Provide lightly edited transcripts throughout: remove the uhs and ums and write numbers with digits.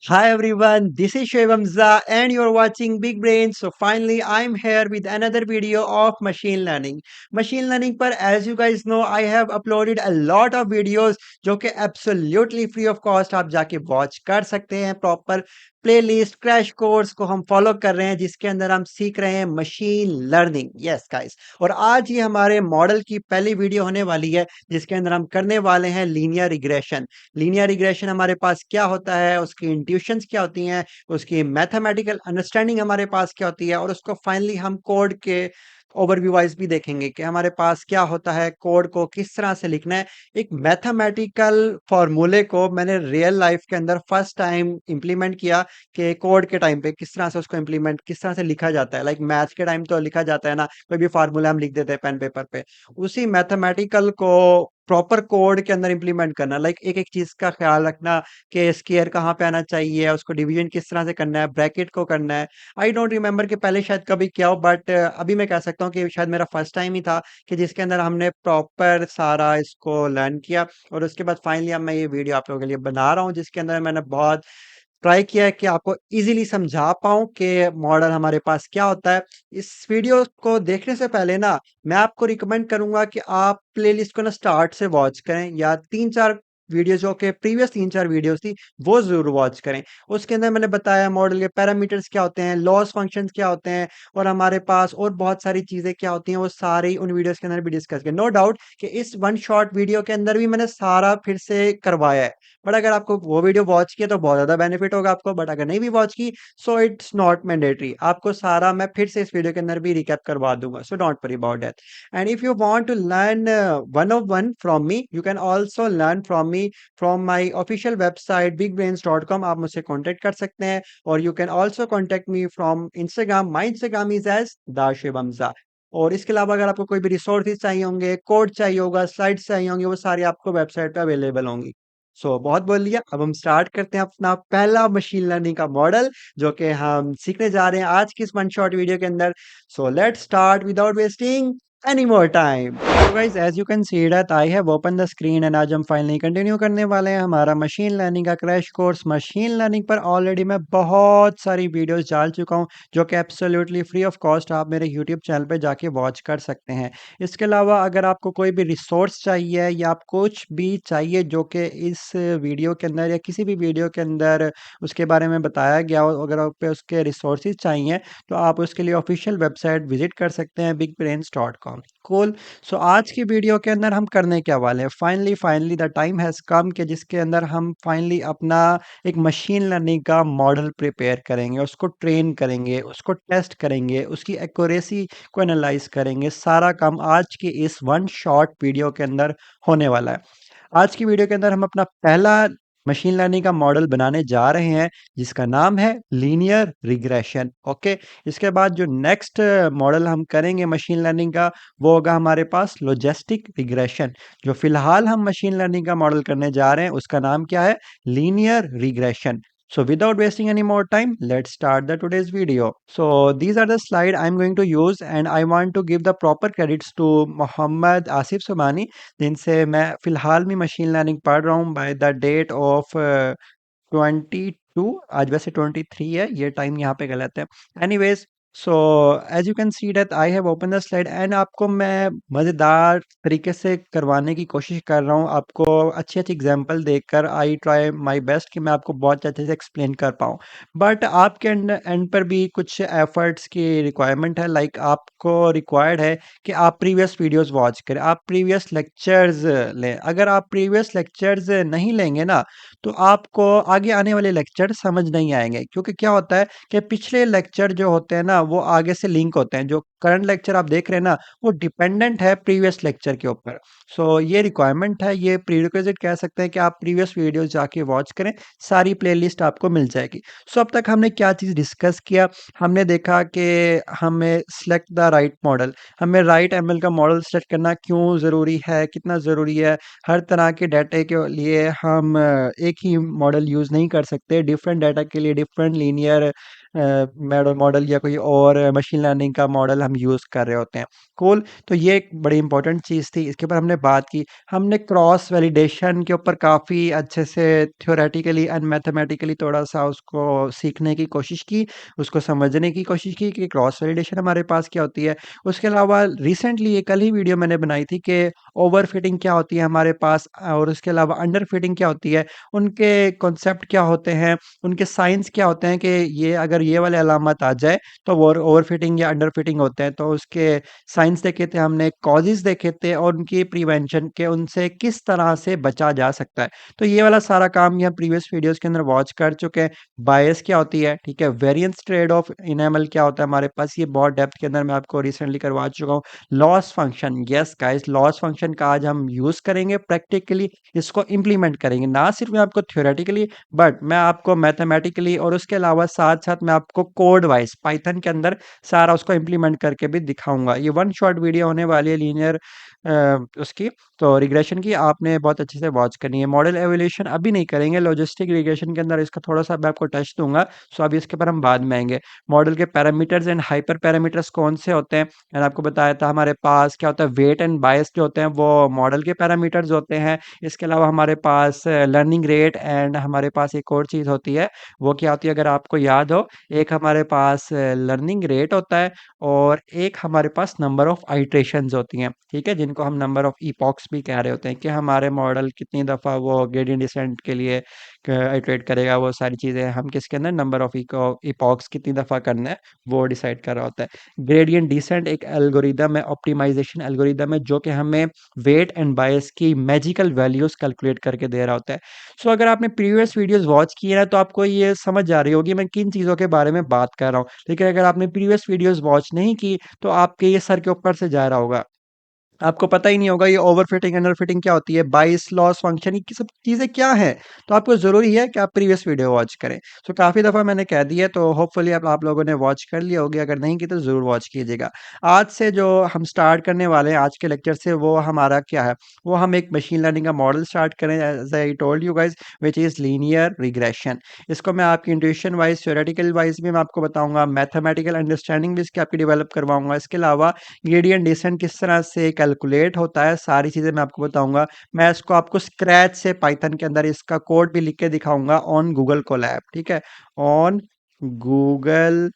Hi everyone, this is Shoaib Hamza and you're watching Big Brain. So finally I'm here with another video of machine learning. Machine learning पर as you guys know I have uploaded a lot of videos जो कि absolutely free of cost आप जाके watch कर सकते हैं proper playlist crash course को हम फॉलो कर रहे हैं जिसके अंदर हम सीख रहे हैं मशीन लर्निंग यस गाइस और आज ये हमारे मॉडल की पहली वीडियो होने वाली है जिसके अंदर हम करने वाले हैं लीनियर रिग्रेशन। लीनियर रिग्रेशन हमारे पास क्या होता है, उसकी इंट्यूशंस क्या होती हैं, उसकी मैथमेटिकल अंडरस्टैंडिंग हमारे पास क्या होती है और उसको फाइनली हम कोड के ओवरव्यू वाइज भी देखेंगे कि हमारे पास क्या होता है, कोड को किस तरह से लिखना है। एक मैथमेटिकल फॉर्मूले को मैंने रियल लाइफ के अंदर फर्स्ट टाइम इंप्लीमेंट किया कि कोड के टाइम पे किस तरह से उसको इंप्लीमेंट किस तरह से लिखा जाता है। लाइक मैथ्स के टाइम तो लिखा जाता है ना, कोई भी फार्मूला हम लिख देते हैं पेन पेपर पे, उसी मैथमेटिकल को प्रॉपर कोड के अंदर इंप्लीमेंट करना। लाइक एक एक चीज का ख्याल रखना कि स्क्वायर कहाँ पे आना चाहिए, उसको डिवीजन किस तरह से करना है, ब्रैकेट को करना है। आई डोंट रिमेम्बर कि पहले शायद कभी किया हो, बट अभी मैं कह सकता हूँ कि शायद मेरा फर्स्ट टाइम ही था कि जिसके अंदर हमने प्रॉपर सारा इसको लर्न किया। और उसके बाद फाइनली अब मैं ये वीडियो आप लोगों के लिए बना रहा हूँ जिसके अंदर मैंने बहुत ट्राई किया है कि आपको इजीली समझा पाऊँ कि मॉडल हमारे पास क्या होता है। इस वीडियो को देखने से पहले ना मैं आपको रिकमेंड करूँगा कि आप प्लेलिस्ट को ना स्टार्ट से वॉच करें या 3-4 वीडियो जो कि प्रीवियस 3-4 वीडियोज़ थी, वो ज़रूर वॉच करें। उसके अंदर मैंने बताया मॉडल के पैरामीटर्स क्या होते हैं, लॉस फंक्शंस क्या होते हैं और हमारे पास और बहुत सारी चीज़ें क्या होती हैं, वो सारी उन वीडियोज़ के अंदर भी डिस्कस किया। नो डाउट कि इस वन शॉट वीडियो के अंदर भी मैंने सारा फिर से करवाया है। बट अगर आपको वो वीडियो वॉच किया तो बहुत ज़्यादा बेनिफिट होगा आपको, बट अगर नहीं भी वॉच की सो इट्स नॉट मैंडेटरी। आपको सारा मैं फिर से इस वीडियो के अंदर भी रिकैप करवा दूंगा, so don't worry about that. And if you want to learn one of one from me, you can also learn from me from my official website bigbrains.com। आप मुझसे कांटेक्ट कर सकते हैं और you can also contact me from Instagram. My Instagram is as दाशिब हमजा। और इसके अलावा अगर आपको कोई भी रिसोर्सेज चाहिए होंगे, कोड चाहिए होगा, स्लाइड्स चाहिए होंगे, वो सारी आपको वेबसाइट पे अवेलेबल होंगी। बहुत बोल लिया, अब हम स्टार्ट करते हैं अपना पहला मशीन लर्निंग का मॉडल जो कि हम सीखने जा रहे हैं आज की इस वन शॉट वीडियो के अंदर। Let's start without wasting any more time. तो guys as you can see that I have open the screen and आज हम फाइनली कंटिन्यू करने वाले हैं हमारा मशीन लर्निंग का क्रैश कोर्स। मशीन लर्निंग पर ऑलरेडी मैं बहुत सारी वीडियोस डाल चुका हूं जो कि एब्सोल्युटली फ्री ऑफ कॉस्ट आप मेरे यूट्यूब चैनल पे जाके वॉच कर सकते हैं। इसके अलावा अगर आपको कोई भी रिसोर्स चाहिए या आप कुछ भी चाहिए जो कि इस वीडियो के अंदर या किसी भी वीडियो के अंदर उसके बारे में बताया गया हो, अगर आप पे उसके रिसोर्सेज चाहिए तो आप उसके लिए ऑफिशियल वेबसाइट विजिट कर सकते हैं bigbrains.com। कूल। आज की वीडियो के अंदर हम करने क्या वाले हैं, finally finally the time has come के जिसके अंदर हम फाइनली अपना एक मशीन लर्निंग का मॉडल प्रिपेयर करेंगे, उसको ट्रेन करेंगे, उसको टेस्ट करेंगे, उसकी एक्यूरेसी को एनालाइज करेंगे। सारा काम आज की इस वन शॉट वीडियो के अंदर होने वाला है। आज की वीडियो के अंदर हम अपना पहला मशीन लर्निंग का मॉडल बनाने जा रहे हैं जिसका नाम है लीनियर रिग्रेशन। ओके, इसके बाद जो नेक्स्ट मॉडल हम करेंगे मशीन लर्निंग का वो होगा हमारे पास लॉजिस्टिक रिग्रेशन। जो फिलहाल हम मशीन लर्निंग का मॉडल करने जा रहे हैं उसका नाम क्या है, linear regression. So without wasting any more time, let's start the today's video. So these are the slide I'm going to use and I want to give the proper credits to Mohammad Asif Somani जिनसे मैं फिलहाल में machine learning पढ़ रहा हूँ by the date of 22। आज वैसे 23 है, ये टाइम यहाँ पे गलत है। Anyways, so as you can see that I have open the slide and आपको मैं मज़ेदार तरीके से करवाने की कोशिश कर रहा हूँ। आपको अच्छी अच्छी एग्जांपल देकर आई ट्राई माय बेस्ट कि मैं आपको बहुत अच्छे से एक्सप्लेन कर पाऊँ। बट आपके एंड पर भी कुछ एफर्ट्स की रिक्वायरमेंट है। लाइक आपको रिक्वायर्ड है कि आप प्रीवियस वीडियोस वॉच करें, आप प्रीवियस लेक्चर्स लें। अगर आप प्रीवियस लेक्चर्स नहीं लेंगे ना तो आपको आगे आने वाले लेक्चर समझ नहीं आएंगे, क्योंकि क्या होता है कि पिछले लेक्चर जो होते हैं ना वो आगे से लिंक होते हैं। जो करंट लेक्चर आप देख रहे हैं ना वो डिपेंडेंट है प्रीवियस लेक्चर के ऊपर। ये रिक्वायरमेंट है, ये प्रीरिक्विजिट कह सकते हैं कि आप प्रीवियस वीडियोस जाके वॉच करें, सारी प्लेलिस्ट आपको मिल जाएगी। अब तक हमने क्या चीज़ डिस्कस किया, हमने देखा कि हमें सिलेक्ट द राइट मॉडल, हमें राइट एमएल का मॉडल सेलेक्ट करना क्यों ज़रूरी है, कितना ज़रूरी है। हर तरह के डाटा के लिए हम एक ही मॉडल यूज़ नहीं कर सकते, डिफरेंट डाटा के लिए डिफरेंट लीनियर मॉडल या कोई और मशीन लर्निंग का मॉडल हम यूज़ कर रहे होते हैं। कूल। तो ये एक बड़ी इंपॉर्टेंट चीज़ थी, इसके ऊपर हमने बात की। हमने क्रॉस वैलिडेशन के ऊपर काफ़ी अच्छे से थ्योरेटिकली एंड मैथमेटिकली थोड़ा-सा उसको सीखने की कोशिश की, उसको समझने की कोशिश की कि क्रॉस वैलिडेशन हमारे पास क्या होती है। उसके अलावा रिसेंटली ये कल ही वीडियो मैंने बनाई थी कि ओवरफिटिंग क्या होती है हमारे पास, और उसके अलावा अंडर फिटिंग क्या होती है, उनके कॉन्सेप्ट क्या होते हैं, उनके साइंस क्या होते हैं कि ये अगर ये वाले अलामत आ जाए तो वो ओवरफिटिंग या अंडर फिटिंग होते हैं। तो उसके साइंस देखे थे हमने, कॉजेज़ देखे थे और उनकी प्रिवेंशन के उनसे किस तरह से बचा जा सकता है। तो ये वाला सारा काम ये हम प्रीवियस वीडियोज़ के अंदर वॉच कर चुके हैं। बायस क्या होती है, ठीक है? वेरिएंस ट्रेड ऑफ इनेमल क्या होता है हमारे पास, ये बहुत डेप्थ के अंदर मैं आपको रिसेंटली करवा चुका हूँ। Loss function, yes guys, loss function का आज हम यूज़ करेंगे प्रैक्टिकली, इसको इम्प्लीमेंट करेंगे। ना सिर्फ मैं आपको थ्योरेटिकली, बट मैं आपको मैथमेटिकली और उसके अलावा साथ-साथ मैं आपको कोड वाइज़ पाइथन के अंदर सारा उसको इम्प्लीमेंट करके भी दिखाऊँगा। ये वन शॉट वीडियो होने वाली है लीनियर उसकी, तो रिग्रेशन की आपने बहुत अच्छे से वॉच करनी है। मॉडल एवोल्यूशन अभी नहीं करेंगे, लॉजिस्टिक रिग्रेशन के अंदर इसका थोड़ा-सा मैं आपको टच दूँगा, सो अभी इसके ऊपर हम बाद में आएँगे। मॉडल के पैरामीटर्स एंड हाइपर पैरामीटर्स कौन से होते हैं? मैंने आपको बताया था हमारे पास क्या होता है, वेट एंड बायस जो होते हैं वो मॉडल के पैरामीटर्स होते हैं। इसके अलावा हमारे पास लर्निंग रेट एंड हमारे पास एक और चीज़ होती है, वो क्या होती है अगर आपको याद हो, एक हमारे पास लर्निंग रेट होता है और एक हमारे पास नंबर ऑफ आइट्रेशंस होती हैं, ठीक है? जिनको हम नंबर ऑफ इपॉक्स भी कह रहे होते हैं कि हमारे मॉडल कितनी दफ़ा वो ग्रेडिएंट डिसेंट के लिए इटरेट करेगा, वो सारी चीज़ें हम किसके अंदर नंबर ऑफ इपॉक्स कितनी दफ़ा करना है, वो डिसाइड कर रहा होता है। ग्रेडिएंट डिसेंट एक एल्गोरिदम है, ऑप्टिमाइज़ेशन एल्गोरिदम है, जो कि हमें वेट एंड बायस की मैजिकल वैल्यूज़ कैलकुलेट करके दे रहा होता है। सो अगर आपने प्रीवियस वीडियोज़ वॉच किए ना, तो आपको ये समझ आ रही होगी मैं किन चीज़ों के बारे में बात कर रहा हूँ। लेकिन अगर आपने प्रीवियस वीडियोज़ वॉच नहीं की, तो आपके ये सर के ऊपर से जा रहा होगा। आपको पता ही नहीं होगा ये ओवरफिटिंग, अंडरफिटिंग क्या होती है, बाइस लॉस फंक्शन, ये सब चीज़ें क्या हैं? तो आपको ज़रूरी है कि आप प्रीवियस वीडियो वॉच करें। सो काफ़ी दफ़ा मैंने कह दिया, तो होपफुली आप लोगों ने वॉच कर लिया होगी, अगर नहीं की तो ज़रूर वॉच कीजिएगा। आज से जो हम स्टार्ट करने वाले हैं आज के लेक्चर से, वो हमारा क्या है? वो हम एक मशीन लर्निंग का मॉडल स्टार्ट करें, as I told you guys, which is linear regression. इसको मैं आपकी इंट्यूशन वाइज़, थ्योरेटिकल वाइज़ भी मैं आपको बताऊँगा, मैथमेटिकल अंडरस्टैंडिंग भी इसकी आपकी डेवलप करवाऊँगा। इसके अलावा ग्रेडिएंट डिसेंट किस तरह से कैलकुलेट होता है, सारी चीज़ें मैं आपको बताऊँगा। मैं इसको आपको स्क्रैच से पाइथन के अंदर इसका कोड भी लिख के दिखाऊँगा ऑन गूगल कोलैब, ठीक है? ऑन गूगल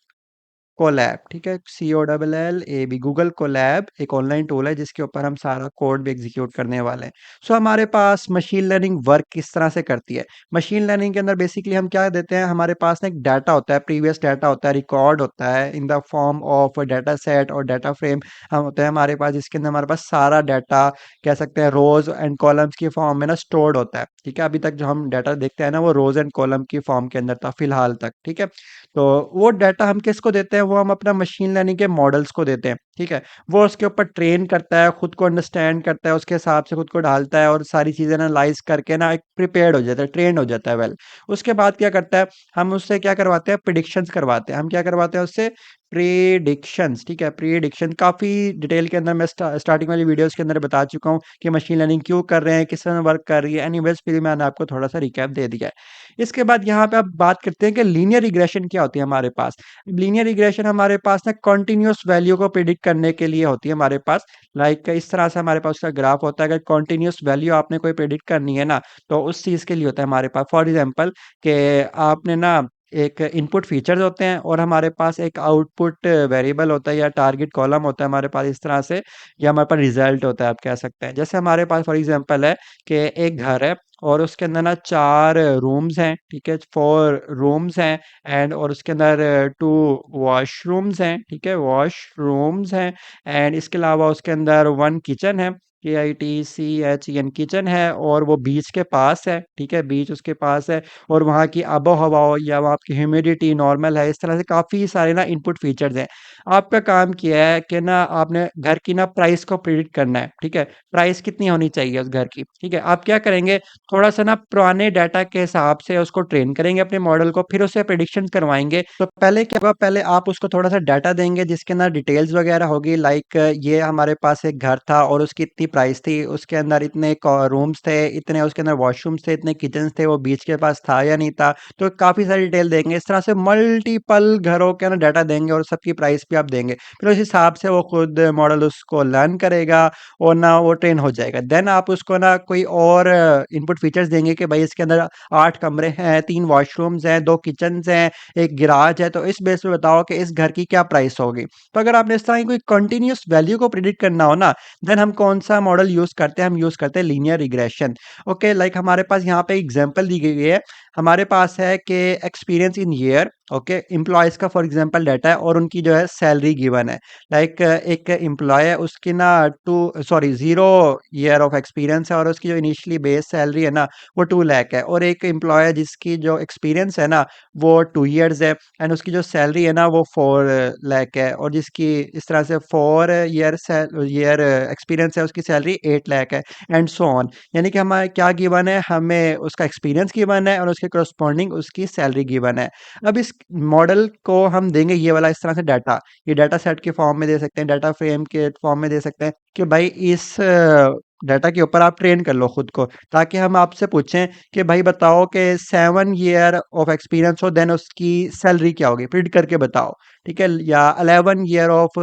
कोलैब, ठीक है? COLLAB, गूगल कोलैब एक ऑनलाइन टूल है जिसके ऊपर हम सारा कोड भी एग्जीक्यूट करने वाले हैं। सो हमारे पास मशीन लर्निंग वर्क किस तरह से करती है? मशीन लर्निंग के अंदर बेसिकली हम क्या देते हैं, हमारे पास ना एक डाटा होता है, प्रीवियस डाटा होता है, रिकॉर्ड होता है in the form of data set और डाटा फ्रेम हम होते हैं हमारे पास, जिसके अंदर हमारे पास सारा डाटा कह सकते हैं रोज एंड कॉलम्स की फॉर्म में ना स्टोर्ड होता है, ठीक है? अभी तक जो हम डाटा देखते हैं ना, वो रोज एंड कॉलम की फॉर्म के अंदर था फिलहाल तक, ठीक है? तो वो डाटा हम किसको देते हैं, वो हम अपना मशीन लर्निंग के मॉडल्स को देते हैं, ठीक है? वो उसके ऊपर ट्रेन करता है, खुद को अंडरस्टैंड करता है, उसके हिसाब से खुद को ढालता है और सारी चीज़ें एनालाइज करके ना एक प्रिपेयर्ड हो जाता है, ट्रेंड हो जाता है वेल। उसके बाद क्या करता है, हम उससे क्या करवाते हैं, प्रिडिक्शंस करवाते हैं। हम क्या करवाते हैं उससे, प्रिडिक्शंस, ठीक है? प्रिडिक्शन काफ़ी डिटेल के अंदर मैं स्टार्टिंग वाली वीडियोज़ के अंदर बता चुका हूँ कि मशीन लर्निंग क्यों कर रहे हैं, किस तरह वर्क कर रही है। एनीवेज़ फिर मैंने आपको थोड़ा-सा रिकैप दे दिया है। इसके बाद यहाँ पे आप बात करते हैं कि लीनियर रिग्रेशन क्या होती है हमारे पास। लीनियर रिग्रेशन हमारे पास ना कंटीन्यूअस वैल्यू को प्रेडिक्ट करने के लिए होती है हमारे पास। लाइक इस तरह से हमारे पास उसका ग्राफ होता है, अगर कंटीन्यूअस वैल्यू आपने कोई प्रेडिक्ट करनी है ना, तो उस चीज़ के लिए होता है हमारे पास। फॉर एग्ज़ाम्पल कि आपने ना एक इनपुट फीचर्स होते हैं और हमारे पास एक आउटपुट वेरिएबल होता है या टारगेट कॉलम होता है हमारे पास इस तरह से, या हमारे पास रिजल्ट होता है आप कह सकते हैं। जैसे हमारे पास फॉर एग्ज़ाम्पल है कि एक घर है और उसके अंदर ना 4 रूम्स हैं, ठीक है? 4 रूम्स हैं एंड और उसके अंदर 2 वॉशरूम्स हैं, ठीक है? वॉशरूम्स हैं एंड इसके अलावा उसके अंदर 1 किचन है, KITCHEN किचन है और वो बीच के पास है, ठीक है? बीच उसके पास है और वहाँ की आबो-हवा या वहाँ की ह्यूमिडिटी नॉर्मल है, इस तरह से काफ़ी सारे ना इनपुट फीचर्स हैं। आपका काम क्या है कि ना आपने घर की ना प्राइस को प्रेडिक्ट करना है, ठीक है? प्राइस कितनी होनी चाहिए उस घर की, ठीक है? आप क्या करेंगे, थोड़ा-सा ना पुराने डाटा के हिसाब से उसको ट्रेन करेंगे अपने मॉडल को, फिर उससे प्रेडिक्शन करवाएँगे। तो पहले क्या होगा, पहले आप उसको थोड़ा-सा डाटा देंगे जिसके अंदर डिटेल्स वगैरह होगी, लाइक ये हमारे पास एक घर था और उसकी इतनी प्राइस थी, उसके अंदर इतने रूम्स थे, इतने उसके अंदर वॉशरूम्स थे, इतने किचन्स थे, वो बीच के पास था या नहीं था। तो काफ़ी सारी डिटेल देंगे, इस तरह से मल्टीपल घरों के ना डाटा देंगे और सबकी प्राइस भी आप देंगे। फिर उस हिसाब से वो खुद मॉडल उसको लर्न करेगा और ना वो ट्रेन हो जाएगा। देन आप उसको ना कोई और इनपुट फीचर्स देंगे कि भाई इसके अंदर 8 कमरे हैं, 3 वॉशरूम्स हैं, 2 किचन्स हैं, एक गिराज है, तो इस बेस पे बताओ कि इस घर की क्या प्राइस होगी। तो अगर आपने इस तरह की कोई कंटीन्यूअस वैल्यू को प्रेडिक्ट करना हो ना, देन हम कौन-सा मॉडल यूज़ करते हैं, हम यूज़ करते हैं लीनियर रिग्रेशन। ओके, लाइक हमारे पास यहाँ पे एग्ज़ाम्पल दी गई है। हमारे पास है कि experience in year, okay, employees का फॉर एग्ज़ाम्पल डाटा है और उनकी जो है सैलरी गिवन है। लाइक एक एम्प्लॉयी है, उसकी ना 0 ईयर ऑफ एक्सपीरियंस है और उसकी जो इनिशियली बेस सैलरी है ना, वो 2 लाख है। और एक एम्प्लॉयी है जिसकी जो एक्सपीरियंस है ना, वो 2 इयर्स है एंड उसकी जो सैलरी है ना, वो 4 लाख है, और जिसकी इस तरह से 4 ईयर एक्सपीरियंस है, उसकी सैलरी 8 लाख है, एंड सो ऑन। यानी कि हमें क्या गिवन है, हमें उसका एक्सपीरियंस गिवन है और उसके करस्पॉन्डिंग उसकी सैलरी गिवन है। अब इस मॉडल को हम देंगे ये वाला इस तरह से डाटा, ये डाटा सेट के फॉर्म में दे सकते हैं, डाटा फ्रेम के फॉर्म में दे सकते हैं कि भाई इस डाटा के ऊपर आप ट्रेन कर लो खुद को, ताकि हम आपसे पूछें कि भाई बताओ कि 7 ईयर ऑफ एक्सपीरियंस हो, देन उसकी सैलरी क्या होगी, प्रिडिक्ट करके बताओ। ठीक है, या 11 ईयर ऑफ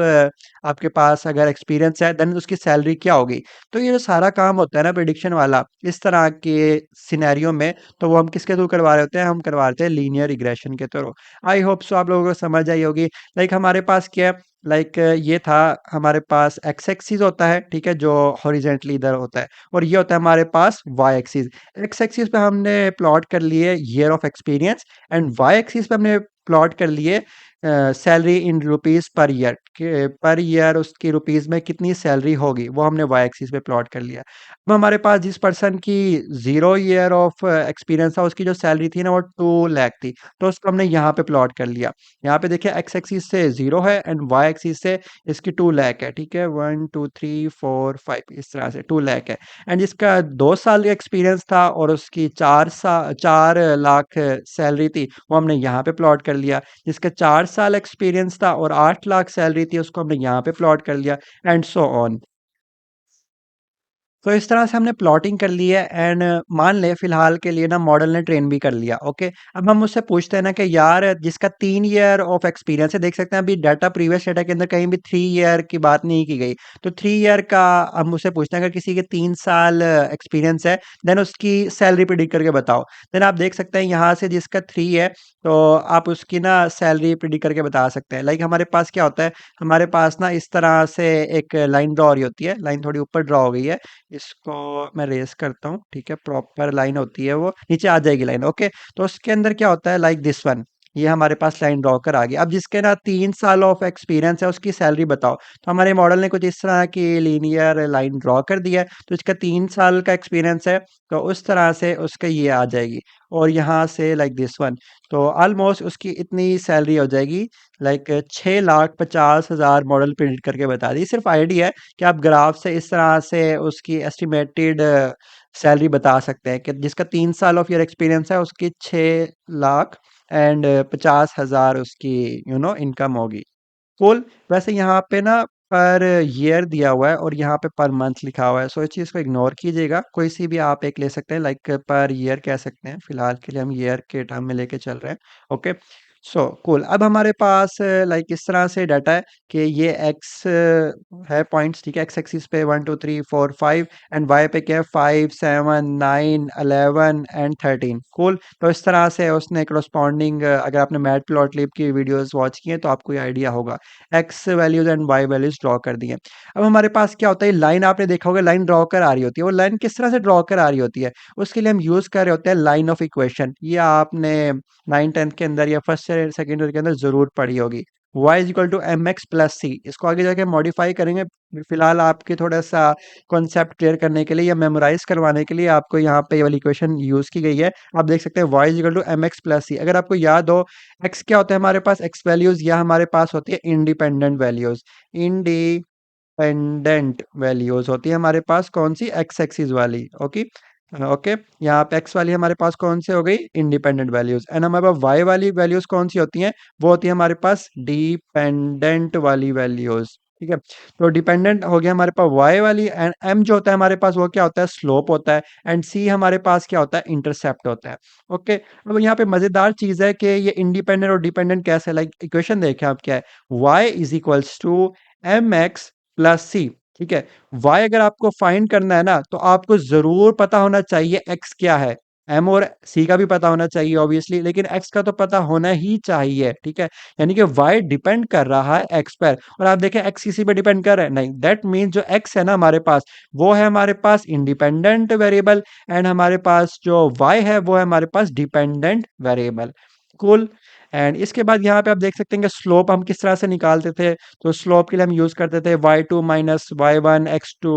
आपके पास अगर एक्सपीरियंस है, देन उसकी सैलरी क्या होगी। तो ये जो सारा काम होता है ना प्रिडिक्शन वाला इस तरह के सिनेरियो में, तो वो हम किसके थ्रू करवा रहे होते हैं, हम करवा रहे हैं लीनियर रिग्रेशन के थ्रू। आई होप सो आप लोगों को समझ आई होगी। लाइक हमारे पास क्या है, लाइक ये था, हमारे पास एक्स एक्सिस होता है, ठीक है, जो हॉरिजेंटली इधर होता है, और ये होता है हमारे पास वाई एक्सिस। एक्स एक्सिस पे हमने प्लॉट कर लिए year of experience and Y axis पे हमने प्लॉट कर लिए salary in rupees per year, K per year उसकी रुपीस में कितनी सैलरी होगी, वो हमने वाई एक्सिस पे प्लॉट कर लिया। अब हमारे पास जिस पर्सन की 0 ईयर ऑफ एक्सपीरियंस था, उसकी जो सैलरी थी ना, वो 2 लाख थी, तो उसको हमने यहाँ पे प्लॉट कर लिया। यहाँ पे देखिए एक्स एक्सिस से 0 है एंड वाई एक्सिस से इसकी 2 लाख है, ठीक है, 1 2 3 4 5 इस तरह से 2 लाख है। एंड जिसका 2 साल का एक्सपीरियंस था और उसकी 4 लाख सैलरी थी, वो हमने यहाँ पे प्लॉट कर लिया। जिसका 4 साल एक्सपीरियंस था और 8 लाख सैलरी थी, उसको हमने यहाँ पे प्लॉट कर लिया, एंड सो ऑन। तो इस तरह से हमने प्लॉटिंग कर ली है एंड मान ले फिलहाल के लिए ना मॉडल ने ट्रेन भी कर लिया। ओके, अब हम उससे पूछते हैं ना कि यार जिसका 3 ईयर ऑफ एक्सपीरियंस है, देख सकते हैं अभी डाटा प्रीवियस डाटा के अंदर कहीं भी 3 ईयर की बात नहीं की गई। तो 3 ईयर का हम उससे पूछते हैं, अगर किसी के 3 साल एक्सपीरियंस है, देन उसकी सैलरी प्रिडिक्ट करके बताओ। देन आप देख सकते हैं यहाँ से जिसका 3 है, तो आप उसकी ना सैलरी प्रिडिक्ट करके बता सकते हैं। लाइक हमारे पास क्या होता है, हमारे पास ना इस तरह से एक लाइन ड्रॉ हो रही होती है, लाइन थोड़ी ऊपर ड्रॉ हो गई है, इसको मैं रेस करता हूँ, ठीक है, प्रॉपर लाइन होती है, वो नीचे आ जाएगी लाइन। ओके, तो उसके अंदर क्या होता है, लाइक दिस वन, ये हमारे पास लाइन ड्रॉ कर आ गई। अब जिसके ना 3 साल ऑफ एक्सपीरियंस है, उसकी सैलरी बताओ। तो हमारे मॉडल ने कुछ इस तरह की लीनियर लाइन ड्रॉ कर दिया है, तो इसका 3 साल का एक्सपीरियंस है, तो उस तरह से उसका ये आ जाएगी, और यहाँ से लाइक दिस वन, तो ऑलमोस्ट उसकी इतनी सैलरी हो जाएगी, लाइक 6,50,000 मॉडल प्रिडिक्ट करके बता दी। सिर्फ आइडिया है कि आप ग्राफ से इस तरह से उसकी एस्टिमेटेड सैलरी बता सकते हैं कि जिसका 3 साल ऑफ ईयर एक्सपीरियंस है, उसकी 6,50,000 उसकी इनकम होगी। कुल वैसे यहाँ पे ना पर ईयर दिया हुआ है और यहाँ पे पर मंथ लिखा हुआ है, सो इस चीज़ को इग्नोर कीजिएगा, कोई सी भी आप एक ले सकते हैं, लाइक पर ईयर कह सकते हैं, फिलहाल के लिए हम ईयर के टर्म में लेके चल रहे हैं। Okay, so cool. अब हमारे पास लाइक इस तरह से डाटा है कि ये एक्स है पॉइंट्स, ठीक है, एक्स एक्सिस पे 1 2 3 4 5 एंड वाई पे क्या है 5 7 9 11 एंड 13। कूल, तो इस तरह से उसने करस्पॉन्डिंग, अगर आपने मैट प्लॉट लिब की वीडियोस वॉच की हैं तो आपको ये आइडिया होगा, x values and y values draw कर दिए। अब हमारे पास क्या होता है, लाइन आपने देखा होगा, लाइन ड्रॉ कर आ रही होती है, वो लाइन किस तरह से ड्रॉ कर आ रही होती है, उसके लिए हम यूज कर रहे होते हैं लाइन ऑफ इक्वेशन। ये आपने 9th-10th के अंदर या फर्स्ट से सेकेंड ईयर के अंदर जरूर पढ़ी होगी। y is equal to M x plus C, इसको आगे जाके मॉडिफाई करेंगे, फिलहाल आपके थोड़ा सा कॉन्सेप्ट क्लियर करने के लिए या मेमोराइज करवाने के लिए आपको यहाँ पे ये वाली इक्वेशन यूज की गई है। आप देख सकते हैं y is equal to M x plus C. अगर आपको याद हो, x क्या होता है हमारे पास, x वैल्यूज, या हमारे पास होती है इंडिपेंडेंट वैल्यूज। इंडिपेंडेंट वैल्यूज होती है हमारे पास कौन सी, एक्स एक्सिस वाली। ओके, ओके, यहाँ पे एक्स वाली हमारे पास कौन सी हो गई, इंडिपेंडेंट वैल्यूज, एंड हमारे पास वाई वाली वैल्यूज कौन सी होती हैं, वो होती है हमारे पास डिपेंडेंट वाली वैल्यूज। ठीक है। तो डिपेंडेंट हो गया हमारे पास y वाली, एंड m जो होता है हमारे पास वो क्या होता है, स्लोप होता है, एंड c हमारे पास क्या होता है, इंटरसेप्ट होता है। ओके, अब यहाँ पे मजेदार चीज है कि ये इंडिपेंडेंट और डिपेंडेंट कैसे, लाइक इक्वेशन देखें आप क्या है, y is equals to M x plus C. ठीक है, y अगर आपको फाइंड करना है ना, तो आपको जरूर पता होना चाहिए x क्या है। m और c का भी पता होना चाहिए ऑब्वियसली, लेकिन x का तो पता होना ही चाहिए। ठीक है, यानी कि y डिपेंड कर रहा है x पर, और आप देखें x किसी पे डिपेंड कर रहा है नहीं, दैट मीन्स जो x है ना हमारे पास, वो है हमारे पास इंडिपेंडेंट वेरिएबल, एंड हमारे पास जो y है वो है हमारे पास डिपेंडेंट वेरिएबल। कूल। एंड इसके बाद यहाँ पे आप देख सकते हैं कि स्लोप हम किस तरह से निकालते थे। तो स्लोप के लिए हम यूज करते थे y2 minus y1 x2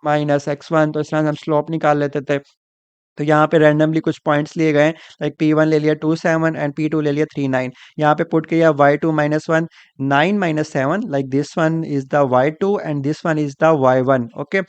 minus x1, तो इस तरह से हम स्लोप निकाल लेते थे। तो यहाँ पे रैंडमली कुछ पॉइंट्स लिए गए, लाइक P1 ले लिया 2 7 एंड P2 ले लिया 3 9। यहाँ पे पुट किया y2 minus 1 9 minus 7, like this one is the y2 and this one is the y1। Okay,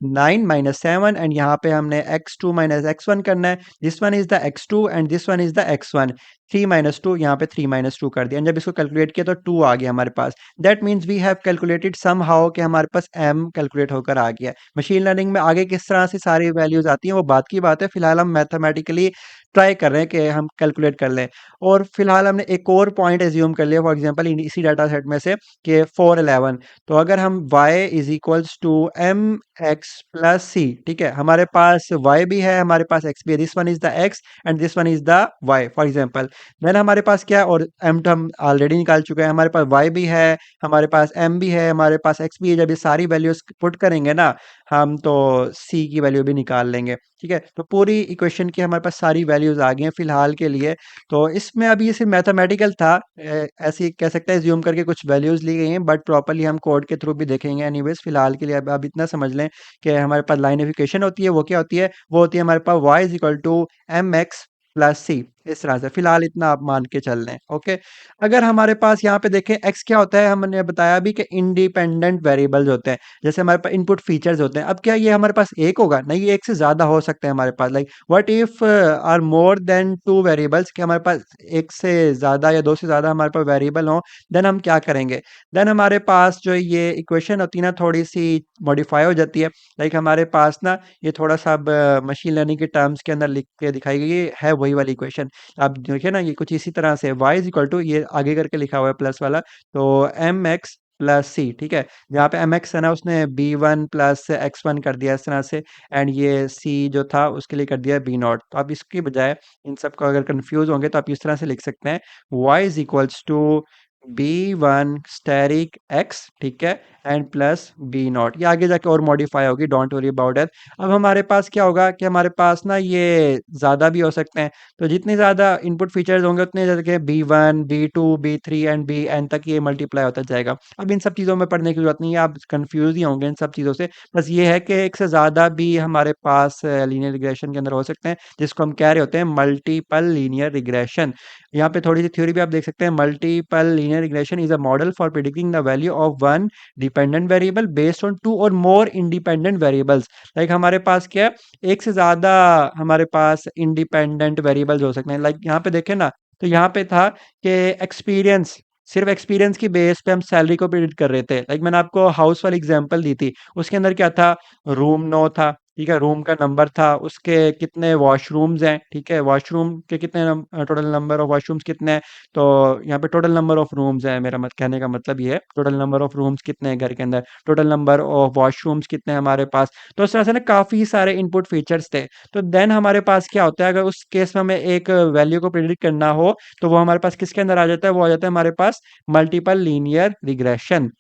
9 minus 7, and यहाँ पे हमने x2 माइनस x1 करना है, this one is the x2 and this one is the x1। 3 - 2, यहाँ पे 3 - 2 कर दिया, and जब इसको कैलकुलेट किया तो 2 आ गया हमारे पास। That means we have calculated somehow कि हमारे पास m कैलकुलेट होकर आ गया। मशीन लर्निंग में आगे किस तरह से सारी वैल्यूज आती हैं वो बात की बात है, फिलहाल हम मैथमेटिकली ट्राई कर रहे हैं कि हम कैलकुलेट कर लें। और फिलहाल हमने एक और पॉइंट एज्यूम कर लिया, फॉर एग्जांपल इसी डाटा सेट में से कि 4 11। तो अगर हम y is equals to M x plus C, ठीक है, हमारे पास y भी है, हमारे पास x भी है, this one is the x and this one is the y for example. Then हमारे पास क्या है, और m तो हम ऑलरेडी निकाल चुके हैं, हमारे पास y भी है, हमारे पास m भी है, हमारे पास x भी है। जब ये सारी वैल्यूज पुट करेंगे ना हम, तो c की वैल्यू भी निकाल लेंगे। ठीक है, तो पूरी इक्वेशन की हमारे पास सारी वैल्यूज आ गई हैं फिलहाल के लिए। तो इसमें अभी ये सिर्फ मैथमेटिकल था, ऐसे ही कह सकते हैं ज्यूम करके कुछ वैल्यूज ली गई हैं, बट प्रॉपरली हम कोड के थ्रू भी देखेंगे। एनीवेज फिलहाल के लिए अब इतना समझ लें कि हमारे पास लाइन ऑफ इक्वेशन होती है, वो क्या होती है, वो होती है हमारे पास y is equal to M x plus C. इस तरह से फिलहाल इतना आप मान के चल लें। ओके, अगर हमारे पास यहाँ पे देखें x क्या होता है, हमने बताया भी कि इंडिपेंडेंट वेरिएबल्स होते हैं, जैसे हमारे पास इनपुट फीचर्स होते हैं। अब क्या ये हमारे पास एक होगा, नहीं, ये एक से ज्यादा हो सकते हैं हमारे पास। Like what if are more than 2 variables, कि हमारे पास एक से ज्यादा या दो से ज्यादा हमारे पास वेरिएबल हो, देन हम क्या करेंगे, देन हमारे पास जो ये इक्वेशन होती है ना थोड़ी सी मॉडिफाई हो जाती है। लाइक हमारे पास ना ये थोड़ा सा अब मशीन लर्निंग के टर्म्स के अंदर लिख के दिखाई गई है वही वाली इक्वेशन। आप देखिए ना, ये कुछ इसी तरह से y इज इक्वल टू, ये आगे करके लिखा हुआ है प्लस वाला, तो एम एक्स प्लस सी। ठीक है, जहाँ पे एम एक्स है ना उसने b1 प्लस x1 कर दिया इस तरह से, एंड ये c जो था उसके लिए कर दिया b0। तो आप इसकी बजाय इन सब को अगर कंफ्यूज होंगे तो आप इस तरह से लिख सकते हैं y is equals to b1 asterisk x, ठीक है, एंड प्लस b0। ये आगे जाके और मॉडिफाई होगी, डोंट वरी अबाउट इट। अब हमारे पास क्या होगा कि हमारे पास ना ये ज़्यादा भी हो सकते हैं, तो जितने ज़्यादा इनपुट फीचर्स होंगे उतने ज़्यादा b1 b2 b3 and bn तक ये मल्टीप्लाई होता जाएगा। अब इन सब चीज़ों में पढ़ने की जरूरत नहीं है, आप कंफ्यूज ही होंगे इन सब चीज़ों से। बस ये है कि एक से ज़्यादा भी हमारे पास लीनियर रिग्रेशन के अंदर हो सकते हैं, जिसको हम कह रहे होते हैं मल्टीपल लीनियर रिग्रेशन। यहाँ पे थोड़ी सी थ्योरी भी आप देख सकते हैं, multiple linear regression is a model for predicting the value of one dependent variable based on two और मोर इंडिपेंडेंट वेरिएबल्स। लाइक हमारे पास क्या है, एक से ज्यादा हमारे पास इंडिपेंडेंट वेरिएबल्स हो सकते हैं। लाइक यहाँ पे देखें ना, तो यहाँ पे था कि एक्सपीरियंस, सिर्फ एक्सपीरियंस की बेस पे हम सैलरी को प्रिडिक्ट कर रहे थे। लाइक मैंने आपको हाउस वाली एग्जांपल दी थी, उसके अंदर क्या था, रूम 9 था, ठीक है, रूम का नंबर था, उसके कितने वॉशरूम्स हैं, ठीक है, वॉशरूम के कितने टोटल नंबर ऑफ वॉशरूम्स कितने हैं। तो यहाँ पे टोटल नंबर ऑफ रूम्स है, मेरा मत कहने का मतलब ये है टोटल नंबर ऑफ रूम्स कितने हैं घर के अंदर, टोटल नंबर ऑफ वॉशरूम्स कितने हैं हमारे पास। तो इस तरह से ना काफी सारे इनपुट फीचर्स थे। तो देन हमारे पास क्या होता है, अगर उस केस में हमें एक वैल्यू को प्रिडिक्ट करना हो, तो वो हमारे पास किसके अंदर आ जाता है, वो आ जाता है हमारे पास मल्टीपल लीनियर रिग्रेशन।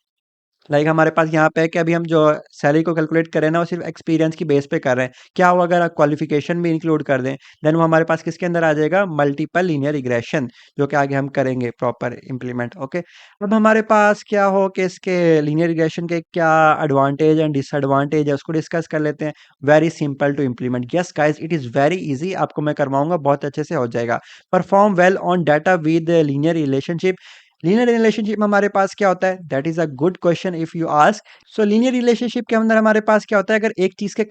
लाइक हमारे पास यहाँ पे है कि अभी हम जो सैलरी को कैलकुलेट कर रहे हैं ना वो सिर्फ एक्सपीरियंस की बेस पे कर रहे हैं। क्या हो अगर क्वालिफिकेशन भी इंक्लूड कर दें, देन वो हमारे पास किसके अंदर आ जाएगा, मल्टीपल लीनियर रिग्रेशन, जो कि आगे हम करेंगे प्रॉपर इम्प्लीमेंट। ओके, अब हमारे पास क्या हो कि इसके लीनियर रिग्रेशन के क्या एडवांटेज एंड डिसएडवांटेज है उसको डिस्कस कर लेते हैं। Very simple to implement, yes guys, it is very easy, आपको मैं करवाऊंगा, बहुत अच्छे से हो जाएगा। Perform well on data with linear relationship. Linear relationship में हमारे पास क्या होता है? That is a good question if you ask. So linear relationship के अंदर हमारे पास क्या होता है? अगर एक चीज के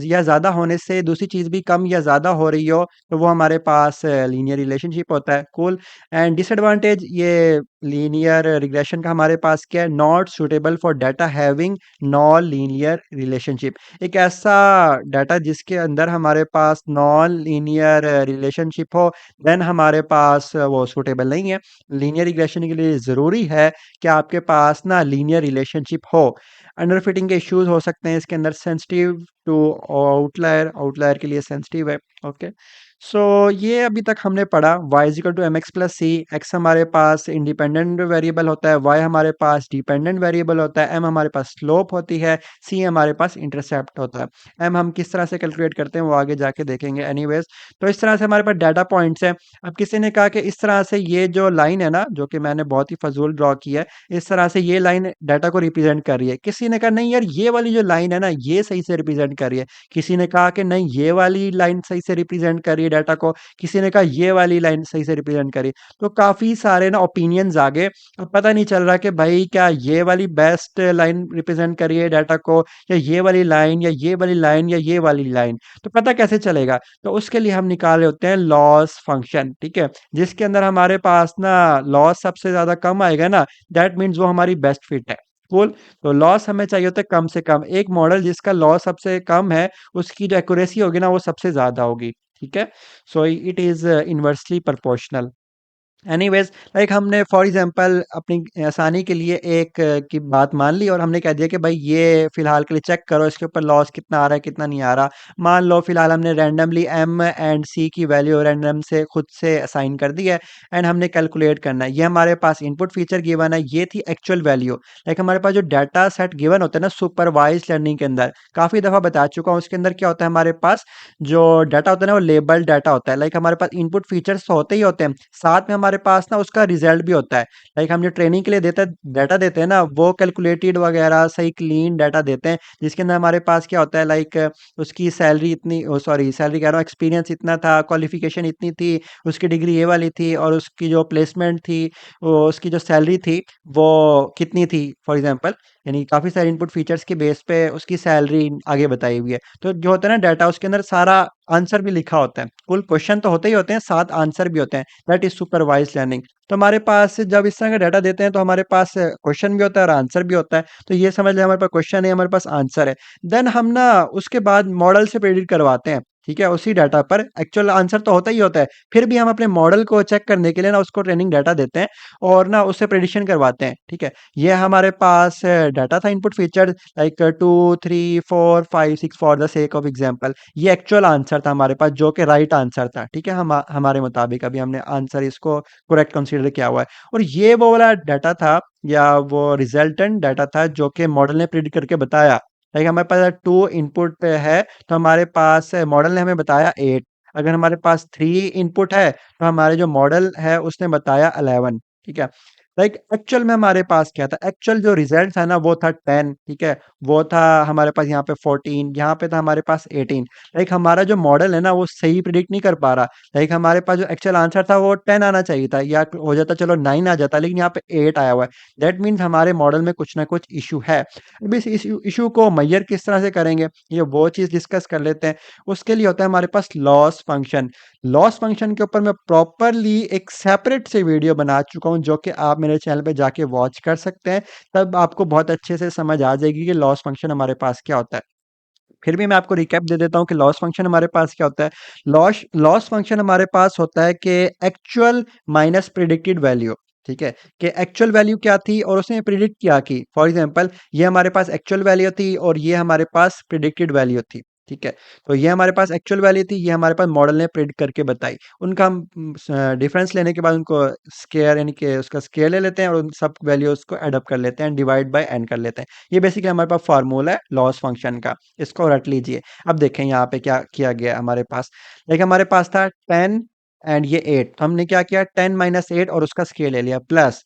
या ज्यादा होने से दूसरी चीज भी कम या ज्यादा हो रही हो तो वो हमारे पास लीनियर रिलेशनशिप होता है। कूल। एंड डिसएडवांटेज ये लीनियर रिग्रेशन का हमारे पास क्या है? Not suitable for data having non linear relationship. एक ऐसा डाटा जिसके अंदर हमारे पास नॉन लीनियर रिलेशनशिप हो, देन हमारे पास वो सूटेबल नहीं है। लीनियर रिग्रेशन के लिए ज़रूरी है कि आपके पास ना लीनियर रिलेशनशिप हो। अंडरफिटिंग के इश्यूज हो सकते हैं इसके अंदर, सेंसिटिव टू आउटलायर, आउटलायर के लिए सेंसिटिव है। ओके। सो ये अभी तक हमने पढ़ा y is equal to M x plus c. X हमारे पास इंडिपेंडेंट वेरिएबल होता है, y हमारे पास डिपेंडेंट वेरिएबल होता है, m हमारे पास स्लोप होती है, c हमारे पास इंटरसेप्ट होता है। m हम किस तरह से कैलकुलेट करते हैं वो आगे जाके देखेंगे। एनीवेज, तो इस तरह से हमारे पास डाटा पॉइंट्स हैं। अब किसी ने कहा कि इस तरह से ये जो लाइन है ना, जो कि मैंने बहुत ही फजूल ड्रॉ की है, इस तरह से ये लाइन डाटा को रिप्रेजेंट कर रही है। किसी ने कहा नहीं यार, ये वाली जो लाइन है ना, ये सही से रिप्रेजेंट कर रही है। किसी ने कहा कि नहीं, ये वाली लाइन सही से रिप्रेजेंट कर रही है डाटा को। किसी ने कहा ये वाली लाइन सही से रिप्रेजेंट करी। तो काफी सारे ना ओपिनियंस आ गए। अब पता नहीं चल रहा कि भाई क्या ये वाली बेस्ट लाइन रिप्रेजेंट करी है डाटा को, या ये वाली लाइन, या ये वाली लाइन, या ये वाली लाइन। तो पता कैसे चलेगा? तो उसके लिए हम निकाले होते हैं लॉस फंक्शन। ठीक है, जिसके अंदर हमारे पास ना लॉस सबसे ज्यादा कम आएगा ना, दैट मीन्स वो हमारी बेस्ट फिट है। कूल। तो लॉस हमें चाहिए होता है कम से कम। एक मॉडल जिसका लॉस सबसे कम है, उसकी जो एक्यूरेसी होगी ना वो सबसे ज्यादा होगी। ठीक है। So it is inversely proportional. Anyways, like हमने फॉर एग्जांपल अपनी आसानी के लिए एक की बात मान ली और हमने कह दिया कि भाई ये फिलहाल के लिए चेक करो इसके ऊपर लॉस कितना आ रहा है कितना नहीं आ रहा। मान लो फिलहाल हमने रैंडमली एम एंड सी की वैल्यू रैंडम से खुद से असाइन कर दी है, एंड हमने कैलकुलेट करना है। ये हमारे पास इनपुट फीचर गिवन है, ये थी एक्चुअल वैल्यू। लाइक हमारे पास जो डाटा सेट गिवन होता है ना सुपरवाइज लर्निंग के अंदर, काफ़ी दफ़ा बता चुका हूँ, उसके अंदर क्या होता है? हमारे पास जो डाटा होता है ना वो लेबल डाटा होता है। लाइक हमारे पास इनपुट फीचर्स तो होते ही होते हैं, साथ में हमारे पास ना उसका रिजल्ट भी होता है। लाइक हम जो ट्रेनिंग के लिए डाटा देते हैं ना, वो कैलकुलेटेड वगैरह सही क्लीन डाटा देते हैं, जिसके अंदर हमारे पास क्या होता है? लाइक उसकी सैलरी इतनी, सॉरी सैलरी कह रहा हूँ, एक्सपीरियंस इतना था, क्वालिफिकेशन इतनी थी, उसकी डिग्री ये वाली थी, और उसकी जो प्लेसमेंट थी, उसकी जो सैलरी थी वो कितनी थी फॉर एग्जांपल। यानी काफ़ी सारे इनपुट फीचर्स के बेस पे उसकी सैलरी आगे बताई हुई है। तो जो होता है ना डाटा, उसके अंदर सारा आंसर भी लिखा होता है। कुल क्वेश्चन तो होते ही होते हैं, साथ आंसर भी होते हैं। That is supervise learning. तो हमारे पास जब इस तरह का डाटा देते हैं तो हमारे पास क्वेश्चन भी होता है और आंसर भी होता है। तो ये समझ लें हमारे पास क्वेश्चन है, हमारे पास आंसर है। देन हम ना उसके बाद मॉडल से प्रेडिक्ट करवाते हैं। ठीक है, उसी डाटा पर एक्चुअल आंसर तो होता ही होता है, फिर भी हम अपने मॉडल को चेक करने के लिए ना उसको ट्रेनिंग डाटा देते हैं और ना उससे प्रेडिक्शन करवाते हैं। ठीक है, ये हमारे पास डाटा था, input feature like 2 3 4 5 6 for the sake of example. ये एक्चुअल आंसर था हमारे पास, जो कि राइट आंसर था। ठीक है, हमारे मुताबिक अभी हमने आंसर इसको करेक्ट कंसीडर किया हुआ है। और ये वो वाला डाटा था, या वो रिजल्टेंट डाटा था, जो कि मॉडल ने प्रिडिक्ट करके बताया। लाइक हमारे पास 2 इनपुट है, तो हमारे पास मॉडल ने हमें बताया 8। अगर हमारे पास 3 इनपुट है तो हमारे जो मॉडल है उसने बताया 11। ठीक है, लाइक एक्चुअल में हमारे पास क्या था? एक्चुअल जो रिजल्ट था ना वो था 10। ठीक है, वो था हमारे पास यहाँ पे 14, यहाँ पे था हमारे पास 18। लाइक हमारा जो मॉडल है ना वो सही प्रिडिक्ट नहीं कर पा रहा। लाइक हमारे पास जो एक्चुअल आंसर था वो 10 आना चाहिए था, या हो जाता चलो 9 आ जाता, लेकिन यहाँ पे 8 आया हुआ है। दैट मीन्स हमारे मॉडल में कुछ ना कुछ इशू है। अब इस इशू को मैयर किस तरह से करेंगे, ये वो चीज़ डिस्कस कर लेते हैं। उसके लिए होता है हमारे पास लॉस फंक्शन। लॉस फंक्शन के ऊपर मैं प्रॉपरली एक सेपरेट से वीडियो बना चुका हूँ, जो कि आप मेरे चैनल पे जाके वॉच कर सकते हैं। तब आपको बहुत अच्छे से समझ आ जाएगी कि लॉस फंक्शन हमारे पास क्या होता है। फिर भी मैं आपको रिकैप दे देता हूँ कि लॉस फंक्शन हमारे पास क्या होता है। लॉस लॉस फंक्शन हमारे पास होता है कि एक्चुअल माइनस प्रिडिक्टेड वैल्यू। ठीक है, कि एक्चुअल वैल्यू क्या थी और उसने प्रिडिक्ट किया की। फॉर एग्जांपल, ये हमारे पास एक्चुअल वैल्यू थी और ये हमारे पास प्रिडिक्टेड वैल्यू थी। ठीक है, तो ये हमारे पास एक्चुअल वैल्यू थी, ये हमारे पास मॉडल ने प्रिडिक्ट करके बताई। उनका हम डिफरेंस लेने के बाद उनको स्केयर, यानी कि उसका स्केयर ले लेते हैं और उन सब वैल्यूज को एड अप कर लेते हैं, डिवाइड बाय एन कर लेते हैं। ये बेसिकली हमारे पास फार्मूला है लॉस फंक्शन का, इसको रट लीजिए। अब देखें यहाँ पे क्या किया गया हमारे पास। देखिए हमारे पास था 10 एंड ये 8, तो हमने क्या किया? 10 माइनस 8 और उसका स्केयर ले लिया, प्लस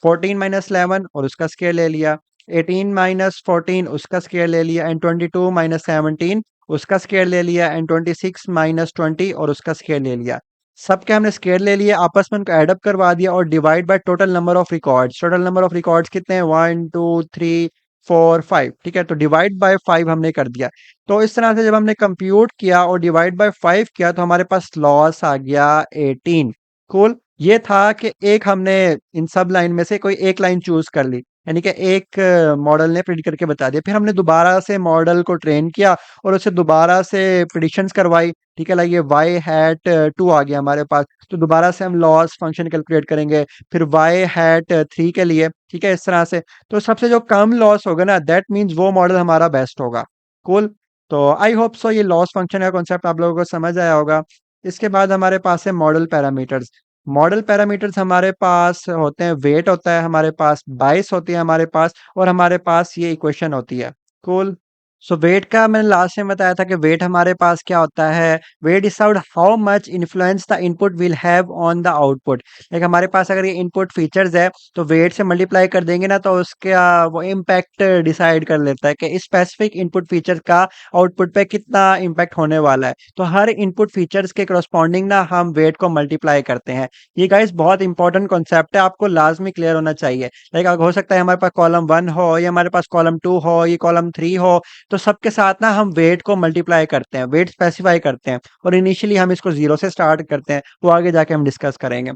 14 माइनस 11 और उसका स्केयर ले लिया, 18 माइनस 14 उसका स्केयर ले लिया, एंड 22 माइनस 17 उसका स्केयर ले लिया, एंड 26 माइनस 20 और उसका स्केयर ले लिया। सबके हमने स्केल ले लिए, आपस में उनको एड अप करवा दिया और divide by total number of records. Total number of records कितने हैं? 1 2 3 4 5, ठीक है। तो डिवाइड बाय 5 हमने कर दिया। तो इस तरह से जब हमने कंप्यूट किया और डिवाइड बाय 5 किया तो हमारे पास लॉस आ गया 18। कूल। ये था कि एक हमने इन सब लाइन में से कोई एक लाइन चूज कर ली, यानी कि एक मॉडल ने प्रिडिक्ट करके बता दिया। फिर हमने दोबारा से मॉडल को ट्रेन किया और उससे दोबारा से प्रिडिक्शंस करवाई, ठीक है। लाइक ये वाई हैट 2 आ गया हमारे पास, तो दोबारा से हम लॉस फंक्शन कैलकुलेट करेंगे, फिर वाई हैट 3 के लिए, ठीक है, इस तरह से। तो सबसे जो कम लॉस होगा ना, दैट मीन्स वो मॉडल हमारा बेस्ट होगा। कूल। तो आई होप सो ये लॉस फंक्शन का कॉन्सेप्ट आप लोगों को समझ आया होगा। इसके बाद हमारे पास है मॉडल पैरामीटर्स। मॉडल पैरामीटर्स हमारे पास होते हैं, वेट होता है हमारे पास, बाइस होती है हमारे पास, और हमारे पास ये इक्वेशन होती है। कूल। सो वेट का मैंने लास्ट में बताया था कि वेट हमारे पास क्या होता है। Weight is out how much influence the input will have on the output. Like हमारे पास अगर ये इनपुट फीचर्स है तो वेट से मल्टीप्लाई कर देंगे ना, तो उसका वो इम्पैक्ट डिसाइड कर लेता है कि इस स्पेसिफिक इनपुट फीचर का आउटपुट पे कितना इम्पैक्ट होने वाला है। तो हर इनपुट फीचर्स के करस्पॉन्डिंग ना हम वेट को मल्टीप्लाई करते हैं। ये गाइस बहुत इंपॉर्टेंट कॉन्सेप्ट है, आपको लाजमी क्लियर होना चाहिए। लाइक हो सकता है हमारे पास कॉलम 1 हो, या हमारे पास कॉलम 2 हो, ये कॉलम 3 हो, तो सबके साथ ना हम वेट को मल्टीप्लाई करते हैं, वेट स्पेसिफाई करते हैं, और इनिशियली हम इसको जीरो से स्टार्ट करते हैं, वो आगे जाके हम डिस्कस करेंगे।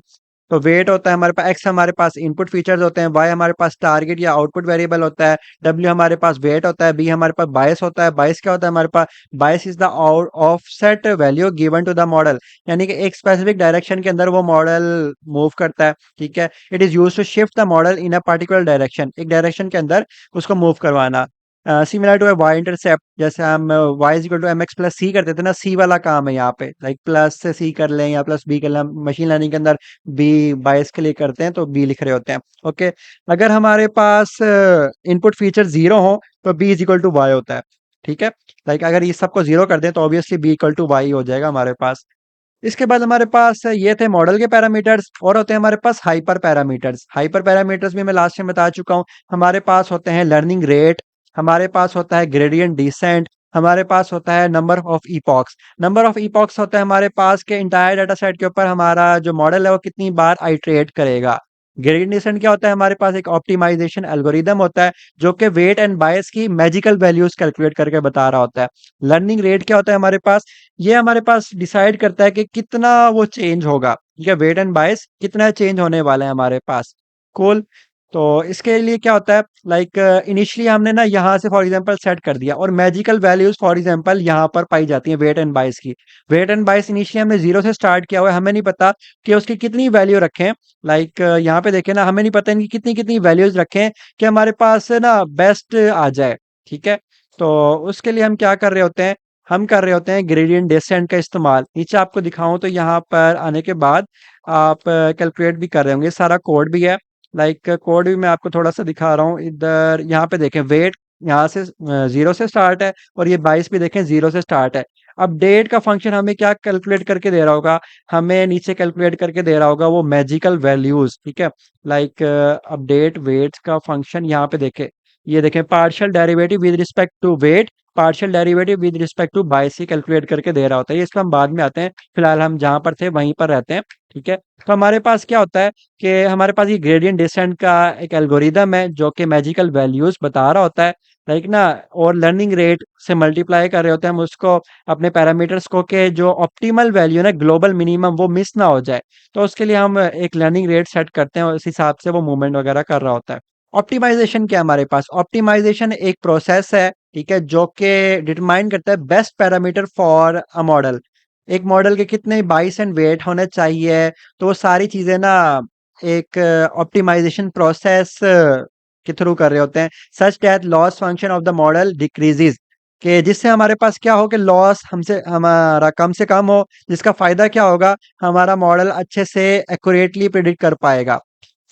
तो वेट होता है हमारे पास, एक्स हमारे पास इनपुट फीचर्स होते हैं, वाई हमारे पास टारगेट या आउटपुट वेरिएबल होता है, डब्ल्यू हमारे पास वेट होता है, बी हमारे पास बायस होता है। बायस क्या होता है हमारे पास? Bias is the offset value given to the model, यानी कि एक स्पेसिफिक डायरेक्शन के अंदर वो मॉडल मूव करता है, ठीक है। It is use to shift the model in a particular direction, एक डायरेक्शन के अंदर उसको मूव करवाना। सिमिलर टू वाई इंटरसेप्ट, जैसे हम Y is equal to M x plus C करते थे ना, सी वाला काम है यहाँ पे। लाइक प्लस से सी कर लें या प्लस बी कर लें, मशीन लर्निंग के अंदर बी बायस के लिए करते हैं तो बी लिख रहे होते हैं। ओके। अगर हमारे पास इनपुट फीचर जीरो हो तो b is equal to y होता है, ठीक है। लाइक अगर ये सबको जीरो कर दें तो obviously b equal to y हो जाएगा हमारे पास। इसके बाद हमारे पास ये थे मॉडल के पैरामीटर्स, और होते हैं हमारे पास हाइपर पैरामीटर्स। हाइपर पैरामीटर्स भी मैं लास्ट में बता चुका हूँ। हमारे पास होते हैं लर्निंग रेट, हमारे पास होता है ग्रेडियंट डिसेंट, हमारे पास होता है number of epochs. Number of epochs होता है हमारे पास के इंटायर डाटा सेट के ऊपर हमारा जो मॉडल है वो कितनी बार आइट्रेट करेगा। ग्रेडियंट डिसेंट क्या होता है हमारे पास? एक ऑप्टिमाइजेशन एल्गोरिदम होता है जो कि वेट एंड बायस की मैजिकल वैल्यूज कैलकुलेट करके बता रहा होता है। लर्निंग रेट क्या होता है हमारे पास? ये हमारे पास डिसाइड करता है कि कितना वो चेंज होगा, ठीक है, वेट एंड बायस कितना चेंज होने वाला है हमारे पास। कूल। तो इसके लिए क्या होता है, लाइक इनिशियली हमने ना यहाँ से फॉर एग्जांपल सेट कर दिया, और मैजिकल वैल्यूज फॉर एग्जांपल यहाँ पर पाई जाती हैं वेट एंड बायस की। वेट एंड बायस इनिशियली हमने जीरो से स्टार्ट किया हुआ है, हमें नहीं पता कि उसकी कितनी वैल्यू रखें। लाइक यहाँ पे देखें ना, हमें नहीं पता इनकी कितनी कितनी वैल्यूज रखें कि हमारे पास ना बेस्ट आ जाए, ठीक है। तो उसके लिए हम क्या कर रहे होते हैं, हम कर रहे होते हैं ग्रेडियंट डेसेंट का इस्तेमाल। नीचे आपको दिखाऊं तो यहाँ पर आने के बाद आप कैलकुलेट भी कर रहे होंगे, सारा कोड भी है। लाइक कोड भी मैं आपको थोड़ा सा दिखा रहा हूँ। इधर यहाँ पे देखें, वेट यहाँ से जीरो से स्टार्ट है, और ये बाईस भी देखें जीरो से स्टार्ट है। अपडेट का फंक्शन हमें क्या कैलकुलेट करके दे रहा होगा? हमें नीचे कैलकुलेट करके दे रहा होगा वो मैजिकल वैल्यूज, ठीक है। लाइक अपडेट वेट का फंक्शन यहाँ पे देखें, ये देखें partial derivative with respect to weight, partial derivative with respect to bias ही कैलकुलेट करके दे रहा होता है। ये इसको हम बाद में आते हैं, फिलहाल हम जहां पर थे वहीं पर रहते हैं, ठीक है। तो हमारे पास क्या होता है कि हमारे पास ये ग्रेडियंट डिसेंट का एक एल्गोरिदम है जो कि मैजिकल वैल्यूज बता रहा होता है, लाइक ना, और लर्निंग रेट से मल्टीप्लाई कर रहे होते हैं हम उसको, अपने पैरामीटर्स को, के जो ऑप्टिमल वैल्यू ना, ग्लोबल मिनिमम, वो मिस ना हो जाए। तो उसके लिए हम एक लर्निंग रेट सेट करते हैं और इस हिसाब से वो मूवमेंट वगैरह कर रहा होता है। ऑप्टिमाइजेशन क्या है हमारे पास? ऑप्टिमाइजेशन एक प्रोसेस है, ठीक है, जो कि डिटरमाइन करता है best parameter for a model. एक मॉडल के कितने बाइस एंड वेट होने चाहिए, तो वो सारी चीजें ना एक ऑप्टिमाइजेशन प्रोसेस के थ्रू कर रहे होते हैं। Such that loss function of the model decreases, कि जिससे हमारे पास क्या हो कि लॉस हमसे हमारा कम से कम हो, जिसका फायदा क्या होगा, हमारा मॉडल अच्छे से एक्यूरेटली प्रिडिक्ट कर पाएगा।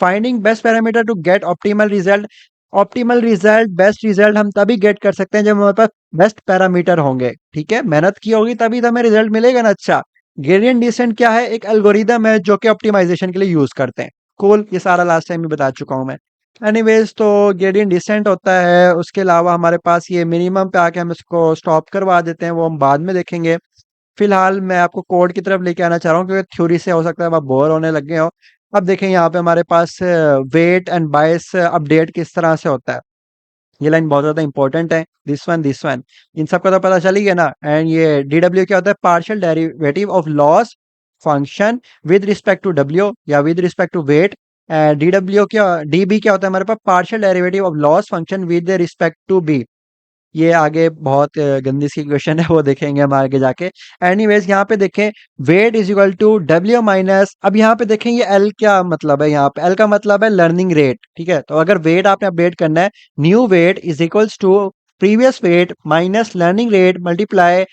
Finding best parameter to get optimal result. Optimal result, best result हम तभी गेट कर सकते हैं जब हमारे पास बेस्ट पैरामीटर होंगे, ठीक है। मेहनत की होगी तभी तो हमें रिजल्ट मिलेगा ना अच्छा। ग्रेडियंट डिसेंट क्या है? एक एल्गोरिदम है जो कि ऑप्टिमाइजेशन के लिए यूज करते हैं। कूल। ये सारा लास्ट टाइम भी बता चुका हूं मैं। एनीवेज, तो ग्रेडियंट डिसेंट होता है, उसके अलावा हमारे पास ये मिनिमम पे आके हम इसको स्टॉप करवा देते हैं, वो हम बाद में देखेंगे। फिलहाल मैं आपको कोड की तरफ लेके आना चाह रहा हूँ क्योंकि थ्योरी से हो सकता है आप बोर होने लग गए हो। अब देखें यहाँ पे हमारे पास वेट एंड बायस अपडेट किस तरह से होता है। ये लाइन बहुत ज्यादा इंपॉर्टेंट है, दिस वन, इन सबका तो पता चल ही गया ना। एंड ये डीडब्ल्यू क्या होता है, partial derivative of loss function with respect to W या with respect to weight. DW क्या, डीबी क्या होता है हमारे पास, partial derivative of loss function with respect to B. ये आगे बहुत गंदी सी क्वेश्चन है, वो देखेंगे हम आगे जाके। एनीवेज यहाँ पे देखें, वेट इज इक्वल टू डब्ल्यू माइनस, अब यहाँ पे देखें ये एल क्या मतलब है, यहाँ पे एल का मतलब है लर्निंग रेट, ठीक है। तो अगर वेट आपने अपडेट करना है, new weight is equals to previous weight minus learning rate multiply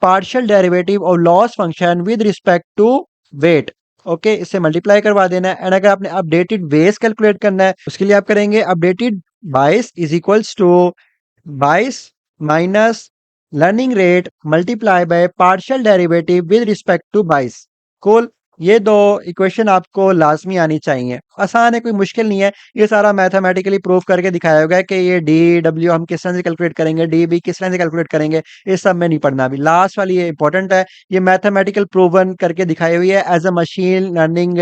partial derivative of loss function with respect to weight. Okay, इससे मल्टीप्लाई करवा देना है। एंड अगर आपने अपडेटेड वेस कैलकुलेट करना है, उसके लिए आप करेंगे updated bias is equals to 22 minus learning rate multiply by partial derivative with respect to 22। Cool, ये दो इक्वेशन आपको लाजमी आनी चाहिए, आसान है, कोई मुश्किल नहीं है। ये सारा मैथमेटिकली प्रूव करके दिखाया होगा कि ये डी डब्ल्यू हम किस तरह से कैलकुलेट करेंगे, डी बी किस तरह से कैलकुलेट करेंगे, इस सब में नहीं पढ़ना। अभी लास्ट वाली ये इंपॉर्टेंट है, ये मैथमेटिकल प्रूवन करके दिखाई हुई है as a machine learning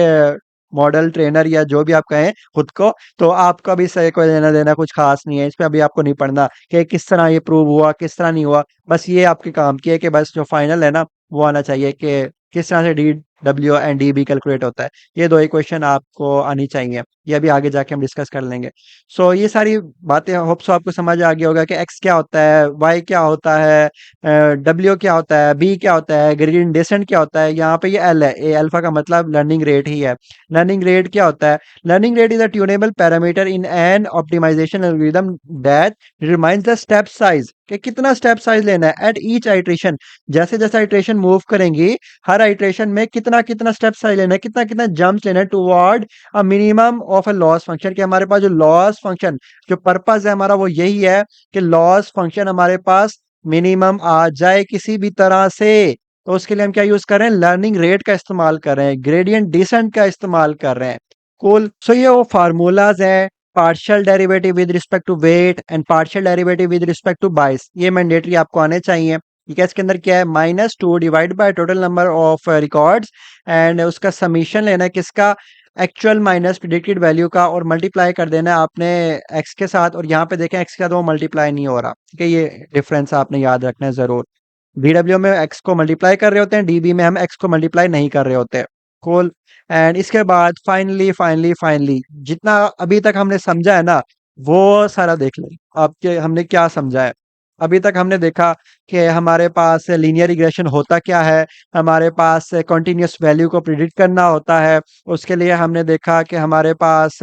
model trainer या जो भी आप कहें खुद को। तो आपका भी सही कोई लेना देना कुछ खास नहीं है, इस पे अभी आपको नहीं पढ़ना कि किस तरह ये प्रूव हुआ किस तरह नहीं हुआ। बस ये आपके काम की है कि बस जो फाइनल है ना वो आना चाहिए कि किस तरह से डी डब्ल्यू एंड डी बी कैलकुलेट होता है। ये दो इक्वेशन आपको आनी चाहिए, ये अभी आगे जाके हम डिस्कस कर लेंगे। सो ये सारी बातें होप सो आपको समझ आ गया होगा कि एक्स क्या होता है, वाई क्या होता है, डब्ल्यू क्या होता है, बी क्या होता है, ग्रेडियंट डिसेंट क्या होता है। यहाँ पे ये एल है, ए अल्फा का मतलब लर्निंग रेट ही है। लर्निंग रेट क्या होता है, learning rate is a tunable parameter in an optimization algorithm that determines the step size, कि कितना स्टेप साइज लेना है एट ईच आइट्रेशन। जैसे जैसे आइट्रेशन मूव करेंगी, हर आइट्रेशन में कितना कितना स्टेप साइज लेना है, कितना कितना जंप्स लेना है toward a minimum of a loss function. कि हमारे पास जो लॉस फंक्शन, जो पर्पस है हमारा वो यही है कि लॉस फंक्शन हमारे पास मिनिमम आ जाए किसी भी तरह से। तो उसके लिए हम क्या यूज कर रहे हैं, लर्निंग रेट का इस्तेमाल कर रहे हैं, ग्रेडियंट डिसेंट का इस्तेमाल कर रहे हैं। कूल, सो ये वो फार्मूलाज है, partial derivative with respect to weight and partial derivative with respect to bias, ये मैंडेटरी आपको आने चाहिए। ठीक है, इसके अंदर क्या है, -2 divide by total number of records and उसका समीशन लेना है किसका, एक्चुअल माइनस प्रिडिक्टेड वैल्यू का, और मल्टीप्लाई कर देना है आपने एक्स के साथ। और यहाँ पे देखें एक्स के साथ वो मल्टीप्लाई नहीं हो रहा, ठीक है, ये डिफरेंस आपने याद रखना है जरूर। डीडब्ल्यू में एक्स को मल्टीप्लाई कर रहे होते हैं, डीबी में हम एक्स को मल्टीप्लाई नहीं कर रहे होते। कूल, एंड इसके बाद फाइनली फाइनली फाइनली जितना अभी तक हमने समझा है ना वो सारा देख लें आपके, हमने क्या समझा है। अभी तक हमने देखा कि हमारे पास लीनियर रिग्रेशन होता क्या है, हमारे पास कॉन्टिन्यूस वैल्यू को प्रिडिक्ट करना होता है। उसके लिए हमने देखा कि हमारे पास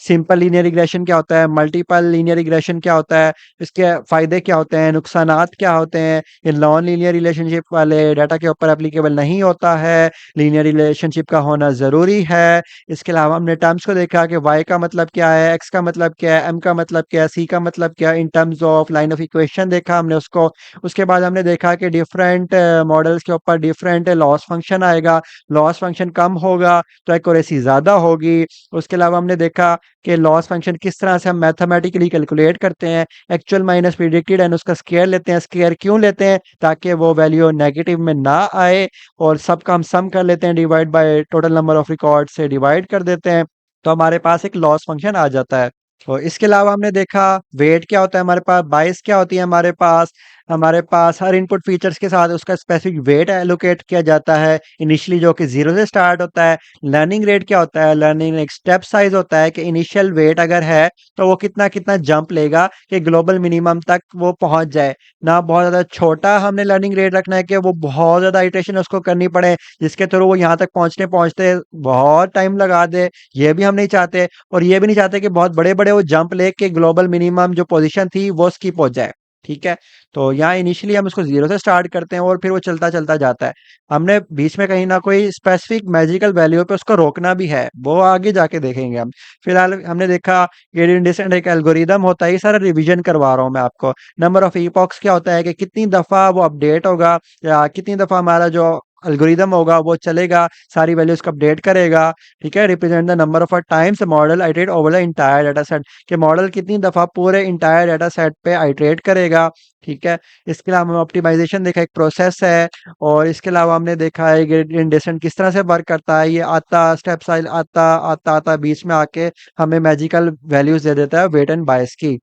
सिंपल लीनियर रिग्रेशन क्या होता है, मल्टीपल लीनियर रिग्रेशन क्या होता है, इसके फायदे क्या होते हैं, नुकसानात क्या होते हैं। ये नॉन लीनियर रिलेशनशिप वाले डाटा के ऊपर एप्लीकेबल नहीं होता है, लीनियर रिलेशनशिप का होना जरूरी है। इसके अलावा हमने टर्म्स को देखा कि y का मतलब क्या है, x का मतलब क्या है, m का मतलब क्या है, c का मतलब क्या है, in terms of line of equation देखा हमने उसको। उसके बाद हमने देखा कि डिफरेंट मॉडल्स के ऊपर डिफरेंट लॉस फंक्शन आएगा, लॉस फंक्शन कम होगा तो एक्यूरेसी ज्यादा होगी। उसके अलावा हमने देखा कि लॉस फंक्शन किस तरह से हम मैथमेटिकली कैलकुलेट करते हैं, एक्चुअल माइनस प्रिडिक्टेड एंड उसका स्केयर लेते हैं। स्केयर क्यों लेते हैं, ताकि वो वैल्यू नेगेटिव में ना आए, और सबका हम सम कर लेते हैं, divide by total number of record से डिवाइड कर देते हैं, तो हमारे पास एक लॉस फंक्शन आ जाता है। तो इसके अलावा हमने देखा वेट क्या होता है हमारे पास, बाइस क्या होती है हमारे पास हर इनपुट फीचर्स के साथ उसका स्पेसिफिक वेट एलोकेट किया जाता है इनिशियली, जो कि 0 से स्टार्ट होता है। लर्निंग रेट क्या होता है, लर्निंग एक स्टेप साइज होता है कि इनिशियल वेट अगर है तो वो कितना कितना जंप लेगा कि ग्लोबल मिनिमम तक वो पहुंच जाए। ना बहुत ज्यादा छोटा हमने लर्निंग रेट रखना है कि वो बहुत ज्यादा इटरेशन उसको करनी पड़े जिसके थ्रू वो यहाँ तक पहुंचने पहुंचते बहुत टाइम लगा दे, ये भी हम नहीं चाहते। और ये भी नहीं चाहते कि बहुत बड़े बड़े वो जंप लेके ग्लोबल मिनिमम जो पोजीशन थी वो स्किप हो जाए। ठीक है, तो यहाँ इनिशियली हम उसको 0 से स्टार्ट करते हैं और फिर वो चलता चलता जाता है। हमने बीच में कहीं ना कोई स्पेसिफिक मैजिकल वैल्यू पे उसको रोकना भी है, वो आगे जाके देखेंगे हम। फिलहाल हमने देखा ग्रेडियंट डिसेंट एक एल्गोरिदम होता है, ये सारा रिवीजन करवा रहा हूँ मैं आपको। नंबर ऑफ इपॉक्स क्या होता है कि कितनी दफा वो अपडेट होगा या कितनी दफा हमारा जो एल्गोरिदम होगा वो चलेगा, सारी वैल्यूज को अपडेट करेगा। ठीक है, represent the number of times model iterate over the entire data set, कि मॉडल कितनी दफा पूरे इंटायर डाटा सेट पे आइटरेट करेगा। ठीक है, इसके अलावा हमने ऑप्टिमाइजेशन देखा, एक प्रोसेस है। और इसके अलावा हमने देखा है ग्रेडिएंट डिसेंट किस तरह से वर्क करता है, ये आता स्टेप साइज आता आता आता बीच में आके हमें मैजिकल वैल्यूज दे देता है वेट एंड बायस की।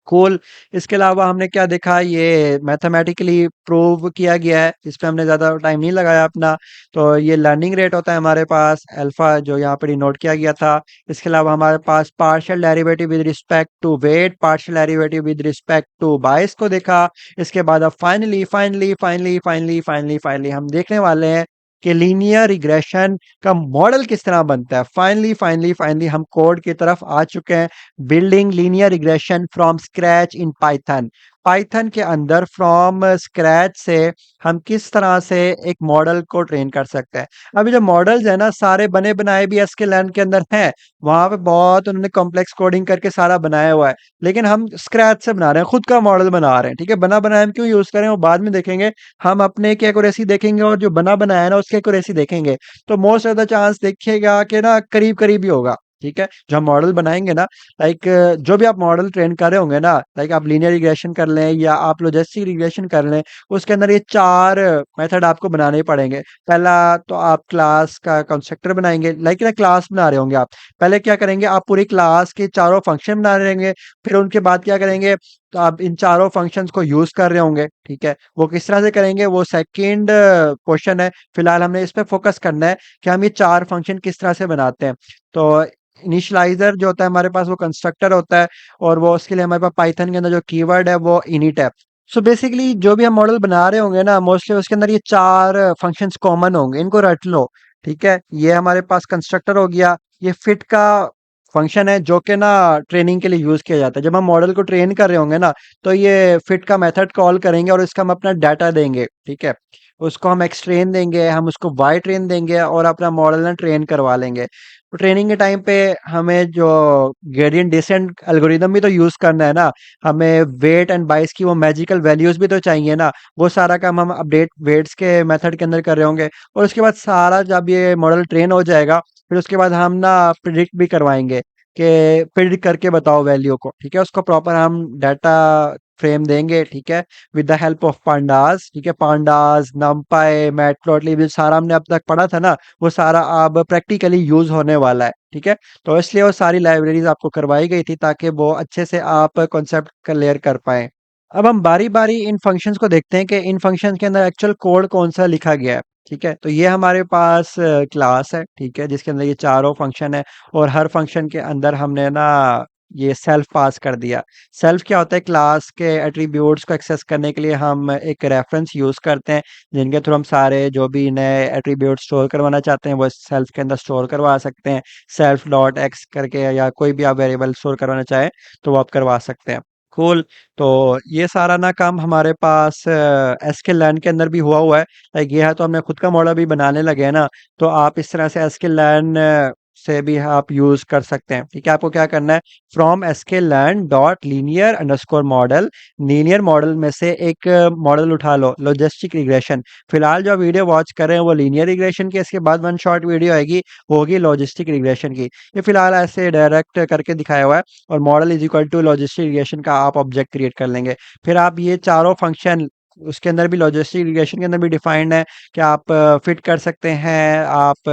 कूल। इसके अलावा हमने क्या देखा, ये मैथमेटिकली प्रूव किया गया है, इस पे हमने ज़्यादा टाइम नहीं लगाया अपना। तो ये लर्निंग रेट होता है हमारे पास अल्फा, जो यहाँ पर डिनोट किया गया था। इसके अलावा हमारे पास partial derivative with respect to weight, partial derivative with respect to bias को देखा। इसके बाद अब finally finally finally finally finally finally हम देखने वाले हैं कि लीनियर रिग्रेशन का मॉडल किस तरह बनता है। फाइनली फाइनली फाइनली हम कोड की तरफ आ चुके हैं। Building linear regression from scratch in Python, Python के अंदर फ्रॉम स्क्रैच से हम किस तरह से एक मॉडल को ट्रेन कर सकते हैं। अभी जो मॉडल्स है ना सारे बने बनाए भी एसक्यूएल के अंदर हैं, वहां पे बहुत उन्होंने कॉम्प्लेक्स कोडिंग करके सारा बनाया हुआ है, लेकिन हम स्क्रैच से बना रहे हैं, खुद का मॉडल बना रहे हैं। ठीक है, बना बनाया हम क्यों यूज करें वो बाद में देखेंगे। हम अपने की एक्यूरेसी देखेंगे और जो बना बनाया है ना उसकी एक्यूरेसी देखेंगे। तो मोस्ट ऑफ द चांस देखिएगा कि ना करीब करीब ही होगा। ठीक है, जो हम मॉडल बनाएंगे ना, लाइक जो भी आप मॉडल ट्रेन कर रहे होंगे ना, लाइक आप लीनियर रिग्रेशन कर लें या आप लॉजिस्टिक रिग्रेशन कर लें, उसके अंदर ये चार मेथड आपको बनाने पड़ेंगे। पहला तो आप क्लास का कंस्ट्रक्टर बनाएंगे, लाइक ना क्लास बना रहे होंगे आप। पहले क्या करेंगे, आप पूरी क्लास के चारों फंक्शन बना रहे होंगे। फिर उनके बाद क्या करेंगे, तो आप इन चारों फंक्शंस को यूज कर रहे होंगे। ठीक है, वो किस तरह से करेंगे वो सेकंड क्वेश्चन है। फिलहाल हमने इस पे फोकस करना है कि हम ये चार फंक्शन किस तरह से बनाते हैं। तो इनिशियलाइजर जो होता है हमारे पास वो कंस्ट्रक्टर होता है, और वो उसके लिए हमारे पास पाइथन के अंदर जो कीवर्ड है वो इनिट है। सो बेसिकली जो भी हम मॉडल बना रहे होंगे ना, मोस्टली उसके अंदर ये चार फंक्शंस कॉमन होंगे, इनको रट लो। ठीक है, ये हमारे पास कंस्ट्रक्टर हो गया, ये फिट का फंक्शन है जो कि ना ट्रेनिंग के लिए यूज किया जाता है। जब हम मॉडल को ट्रेन कर रहे होंगे ना, तो ये फिट का मेथड कॉल करेंगे और इसका हम अपना डाटा देंगे। ठीक है, उसको हम एक्स ट्रेन देंगे, हम उसको वाई ट्रेन देंगे और अपना मॉडल ना ट्रेन करवा लेंगे। तो ट्रेनिंग के टाइम पे हमें जो ग्रेडियंट डिसेंट एल्गोरिदम भी तो यूज करना है ना, हमें वेट एंड बाइस की वो मैजिकल वैल्यूज भी तो चाहिए ना। वो सारा काम हम अपडेट वेट्स के मेथड के अंदर कर रहे होंगे, और उसके बाद सारा जब ये मॉडल ट्रेन हो जाएगा, फिर उसके बाद हम ना प्रिडिक्ट भी करवाएंगे कि प्रिडिक्ट करके बताओ वैल्यू को। ठीक है, उसको प्रॉपर हम डाटा फ्रेम देंगे। ठीक है, with the help of pandas. ठीक है, पांडास, नमपाई, मैटप्लॉटलिब, जो सारा हमने अब तक पढ़ा था ना, वो सारा अब प्रैक्टिकली यूज होने वाला है। ठीक है, तो इसलिए वो सारी लाइब्रेरीज आपको करवाई गई थी ताकि वो अच्छे से आप कॉन्सेप्ट क्लियर कर पाए। अब हम बारी बारी इन फंक्शंस को देखते हैं कि इन फंक्शंस के अंदर एक्चुअल कोड कौन सा लिखा गया है। ठीक है, तो ये हमारे पास क्लास है। ठीक है, जिसके अंदर ये चारों फंक्शन है, और हर फंक्शन के अंदर हमने ना ये सेल्फ पास कर दिया। सेल्फ क्या होता है, क्लास के एट्रीब्यूट्स को एक्सेस करने के लिए हम एक रेफरेंस यूज करते हैं, जिनके थ्रू हम सारे जो भी नए एट्रीब्यूट स्टोर करवाना चाहते हैं वो सेल्फ के अंदर स्टोर करवा सकते हैं। सेल्फ डॉट एक्स करके, या कोई भी आप वेरिएबल स्टोर करवाना चाहें तो वो आप करवा सकते हैं। कूल। तो ये सारा ना काम हमारे पास एसक्यूएल लर्न के अंदर भी हुआ है। लाइक ये है, तो हमने खुद का मॉडल भी बनाने लगे हैं ना, तो आप इस तरह से एसक्यूएल लर्न से भी आप यूज कर सकते हैं। ठीक है, आपको क्या करना है, from SQL learn dot linear underscore model, linear model में से एक मॉडल उठा लो, लॉजिस्टिक रिग्रेशन। फिलहाल जो वीडियो वॉच कर रहे हैं वो लीनियर रिग्रेशन की, इसके बाद वन शॉर्ट वीडियो आएगी, वो होगी लॉजिस्टिक रिग्रेशन की। ये फिलहाल ऐसे डायरेक्ट करके दिखाया हुआ है। और model is equal to logistic regression का आप ऑब्जेक्ट क्रिएट कर लेंगे। फिर आप ये चारों फंक्शन, उसके अंदर भी लॉजिस्टिक रिग्रेशन के अंदर भी डिफाइंड है कि आप फिट कर सकते हैं, आप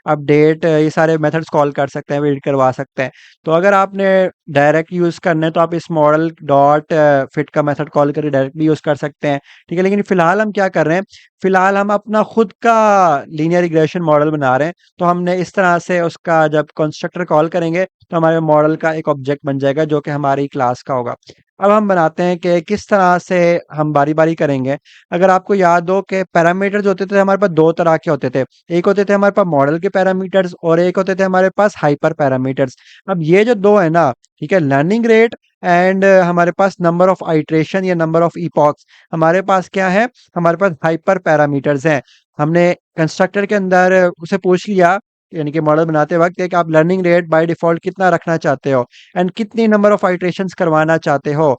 अपडेट, ये सारे मेथड्स कॉल कर सकते हैं, एडिट करवा सकते हैं। तो अगर आपने डायरेक्ट यूज करना है तो आप इस मॉडल डॉट फिट का मेथड कॉल करके डायरेक्ट भी यूज कर सकते हैं। ठीक है, लेकिन फिलहाल हम क्या कर रहे हैं, फिलहाल हम अपना खुद का लीनियर रिग्रेशन मॉडल बना रहे हैं। तो हमने इस तरह से उसका जब कंस्ट्रक्टर कॉल करेंगे तो हमारे मॉडल का एक ऑब्जेक्ट बन जाएगा जो कि हमारी क्लास का होगा। अब हम बनाते हैं कि किस तरह से हम बारी बारी करेंगे। अगर आपको याद हो कि पैरामीटर्स होते थे हमारे पास दो तरह के होते थे, एक होते थे हमारे पास मॉडल के पैरामीटर्स और एक होते थे हमारे पास हाइपर पैरामीटर्स। अब ये जो दो है ना, ठीक है, लर्निंग रेट एंड हमारे पास नंबर ऑफ आइट्रेशन या नंबर ऑफ इपॉक्स, हमारे पास क्या है, हमारे पास हाइपर पैरामीटर्स हैं। हमने कंस्ट्रक्टर के अंदर उसे पूछ लिया, यानी कि मॉडल बनाते वक्त, कि आप लर्निंग रेट बाय डिफॉल्ट कितना रखना चाहते हो एंड कितनी नंबर ऑफ आइट्रेशंस करवाना चाहते हो।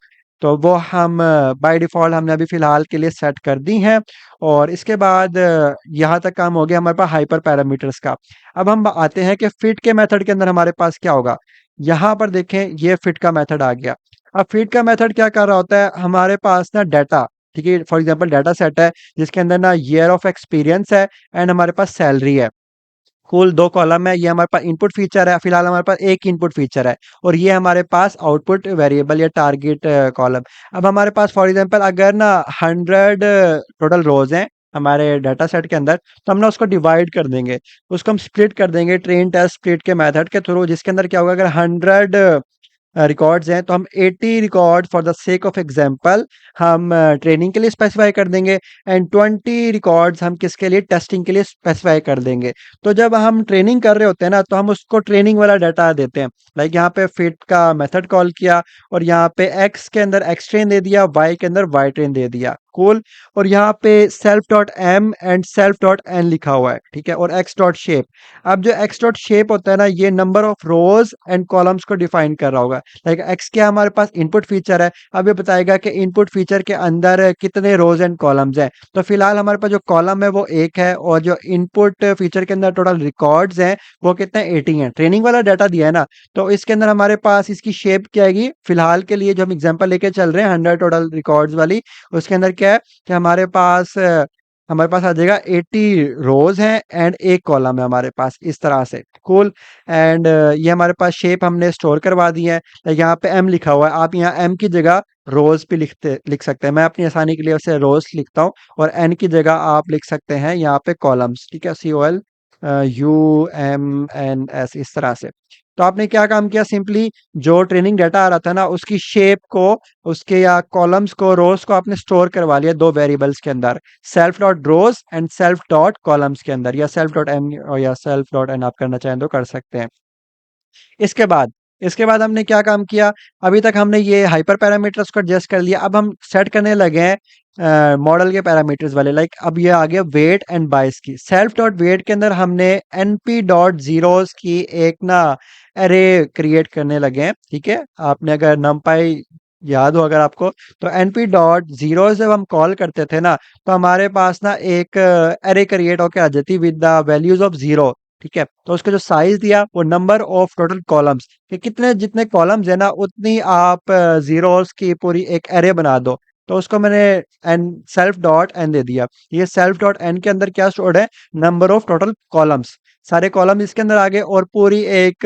तो वो हम बाय डिफ़ॉल्ट हमने अभी फ़िलहाल के लिए सेट कर दी हैं। और इसके बाद यहाँ तक काम हो गया हमारे पास हाइपर पैरामीटर्स का। अब हम आते हैं कि फिट के मेथड के अंदर हमारे पास क्या होगा। यहाँ पर देखें, ये फिट का मेथड आ गया। अब फिट का मेथड क्या कर रहा होता है, हमारे पास ना डाटा, ठीक है, फॉर एग्जांपल डाटा सेट है जिसके अंदर ना ईयर ऑफ एक्सपीरियंस है एंड हमारे पास सैलरी है। कुल 2 कॉलम है, ये हमारे पास इनपुट फीचर है, फिलहाल हमारे पास एक इनपुट फीचर है और ये हमारे पास आउटपुट वेरिएबल या टारगेट कॉलम। अब हमारे पास फॉर एग्जांपल अगर ना 100 टोटल रोज हैं हमारे डाटा सेट के अंदर, तो हम ना उसको डिवाइड कर देंगे, उसको हम स्प्लिट कर देंगे ट्रेन टेस्ट स्प्लिट के मेथड के थ्रू, जिसके अंदर क्या होगा, अगर 100 रिकॉर्ड्स हैं तो हम 80 record for the sake of example हम ट्रेनिंग के लिए स्पेसिफाई कर देंगे एंड 20 रिकॉर्ड्स हम किसके लिए, टेस्टिंग के लिए स्पेसिफाई कर देंगे। तो जब हम ट्रेनिंग कर रहे होते हैं ना, तो हम उसको ट्रेनिंग वाला डाटा देते हैं। लाइक यहाँ पे फिट का मेथड कॉल किया और यहाँ पे एक्स के अंदर एक्स ट्रेन दे दिया, वाई के अंदर वाई ट्रेन दे दिया, कूल। और यहाँ पे self dot m and self dot n लिखा हुआ है, ठीक है, और एक्स डॉट शेप। अब जो एक्स डॉट शेप होता है ना, ये number of rose and columns को डिफाइन कर रहा होगा। लाइक एक्स क्या हमारे पास इनपुट फीचर है, अब ये बताएगा कि इनपुट फीचर के अंदर कितने रोज एंड कॉलम्स हैं। तो फिलहाल हमारे पास जो कॉलम है वो एक है और जो इनपुट फीचर के अंदर टोटल रिकॉर्ड्स हैं वो कितने 80 हैं। ट्रेनिंग वाला डाटा दिया है ना, तो इसके अंदर हमारे पास इसकी शेप क्या आएगी, फिलहाल के लिए जो हम एग्जांपल लेके चल रहे हैं 100 टोटल रिकॉर्ड्स वाली, उसके अंदर क्या है कि हमारे पास आ जाएगा 80 रोज हैं एंड एक कॉलम है हमारे पास, इस तरह से, कूल। एंड ये हमारे पास शेप हमने स्टोर करवा दी है। यहाँ पे एम लिखा हुआ है, आप यहाँ एम की जगह रोज भी लिख सकते हैं, मैं अपनी आसानी के लिए उसे रोज लिखता हूँ। और एन की जगह आप लिख सकते हैं यहाँ पे कॉलम्स, ठीक है, COLUMNS, इस तरह से। तो आपने क्या काम किया, सिंपली जो ट्रेनिंग डाटा आ रहा था ना, उसकी शेप को, उसके या कॉलम्स को, रोज को आपने स्टोर करवा लिया दो वेरिएबल्स के अंदर, self dot rows and self dot columns के अंदर, या सेल्फ डॉट एम या सेल्फ डॉट एन आप करना चाहें तो कर सकते हैं। इसके बाद इसके बाद हमने क्या काम किया, अभी तक हमने ये हाइपर पैरामीटर्स को एडजस्ट कर लिया, अब हम सेट करने लगे हैं मॉडल के पैरामीटर्स वाले। लाइक अब ये आ गया वेट एंड बाइस की। सेल्फ डॉट वेट के अंदर हमने np डॉट जीरोस की एक ना एरे क्रिएट करने लगे हैं, ठीक है। आपने अगर numpy याद हो अगर आपको, तो np डॉट जीरो जब हम कॉल करते थे ना, तो हमारे पास ना एक एरे क्रिएट होकर आ जाती with the values of zero, ठीक है। तो उसका जो साइज दिया वो नंबर ऑफ टोटल कॉलम्स, कि कितने जितने कॉलम्स है ना उतनी आप जीरोस की पूरी एक एरे बना दो। तो उसको मैंने एन सेल्फ डॉट एन दे दिया। ये सेल्फ डॉट एन के अंदर क्या स्टोर्ड है, नंबर ऑफ टोटल कॉलम्स, सारे कॉलम इसके अंदर आ गए और पूरी एक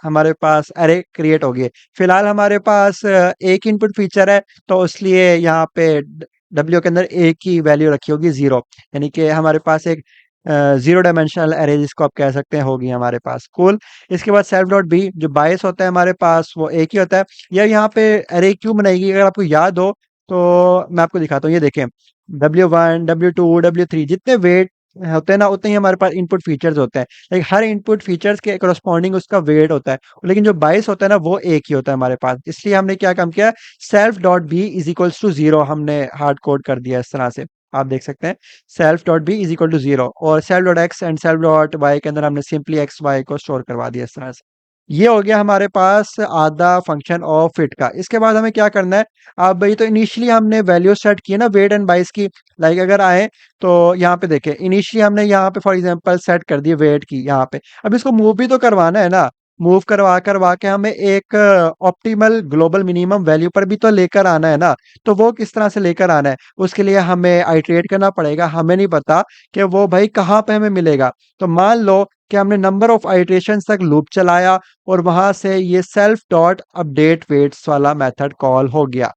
हमारे पास एरे क्रिएट हो गई। फिलहाल हमारे पास एक इनपुट फीचर है, तो इसलिए यहाँ पे डब्ल्यू के अंदर एक ही वैल्यू रखी होगी, जीरो, यानी कि हमारे पास एक जीरो डायमेंशनल एरे जिसको आप कह सकते हैं होगी हमारे पास, कूल। इसके बाद सेल्फ डॉट बी, जो बायस होता है हमारे पास वो एक ही होता है। या यहाँ पे एरे क्यों बनाएगी, अगर आपको याद हो तो मैं आपको दिखाता हूँ। ये देखें, W1 W2 W3 जितने वेट होते हैं ना, उतने ही हमारे पास इनपुट फीचर्स होते हैं। लाइक हर इनपुट फीचर्स के करस्पॉन्डिंग उसका वेट होता है, लेकिन जो बायस होता है ना वो एक ही होता है हमारे पास। इसलिए हमने क्या काम किया, self dot B is equals to zero हमने हार्ड कोड कर दिया इस तरह से, आप देख सकते हैं। Self dot B is equal to zero, और self dot X and self dot Y के अंदर हमने सिंपली एक्स वाई को स्टोर करवा दिया इस तरह से। ये हो गया हमारे पास आधा फंक्शन ऑफ फिट का। इसके बाद हमें क्या करना है, अब ये तो इनिशियली हमने वैल्यू सेट की है ना वेट एंड बाइस की। लाइक अगर आए तो यहाँ पे देखें, इनिशियली हमने यहाँ पे फॉर एग्जांपल सेट कर दी वेट की यहाँ पे। अब इसको मूव भी तो करवाना है ना, मूव करवा करवा के हमें एक ऑप्टिमल ग्लोबल मिनिमम वैल्यू पर भी तो लेकर आना है ना। तो वो किस तरह से लेकर आना है, उसके लिए हमें आइट्रेट करना पड़ेगा। हमें नहीं पता कि वो भाई कहाँ पे हमें मिलेगा। तो मान लो कि हमने नंबर ऑफ आइट्रेशंस तक लूप चलाया और वहां से ये सेल्फ डॉट अपडेट वेट्स वाला मेथड कॉल हो गया,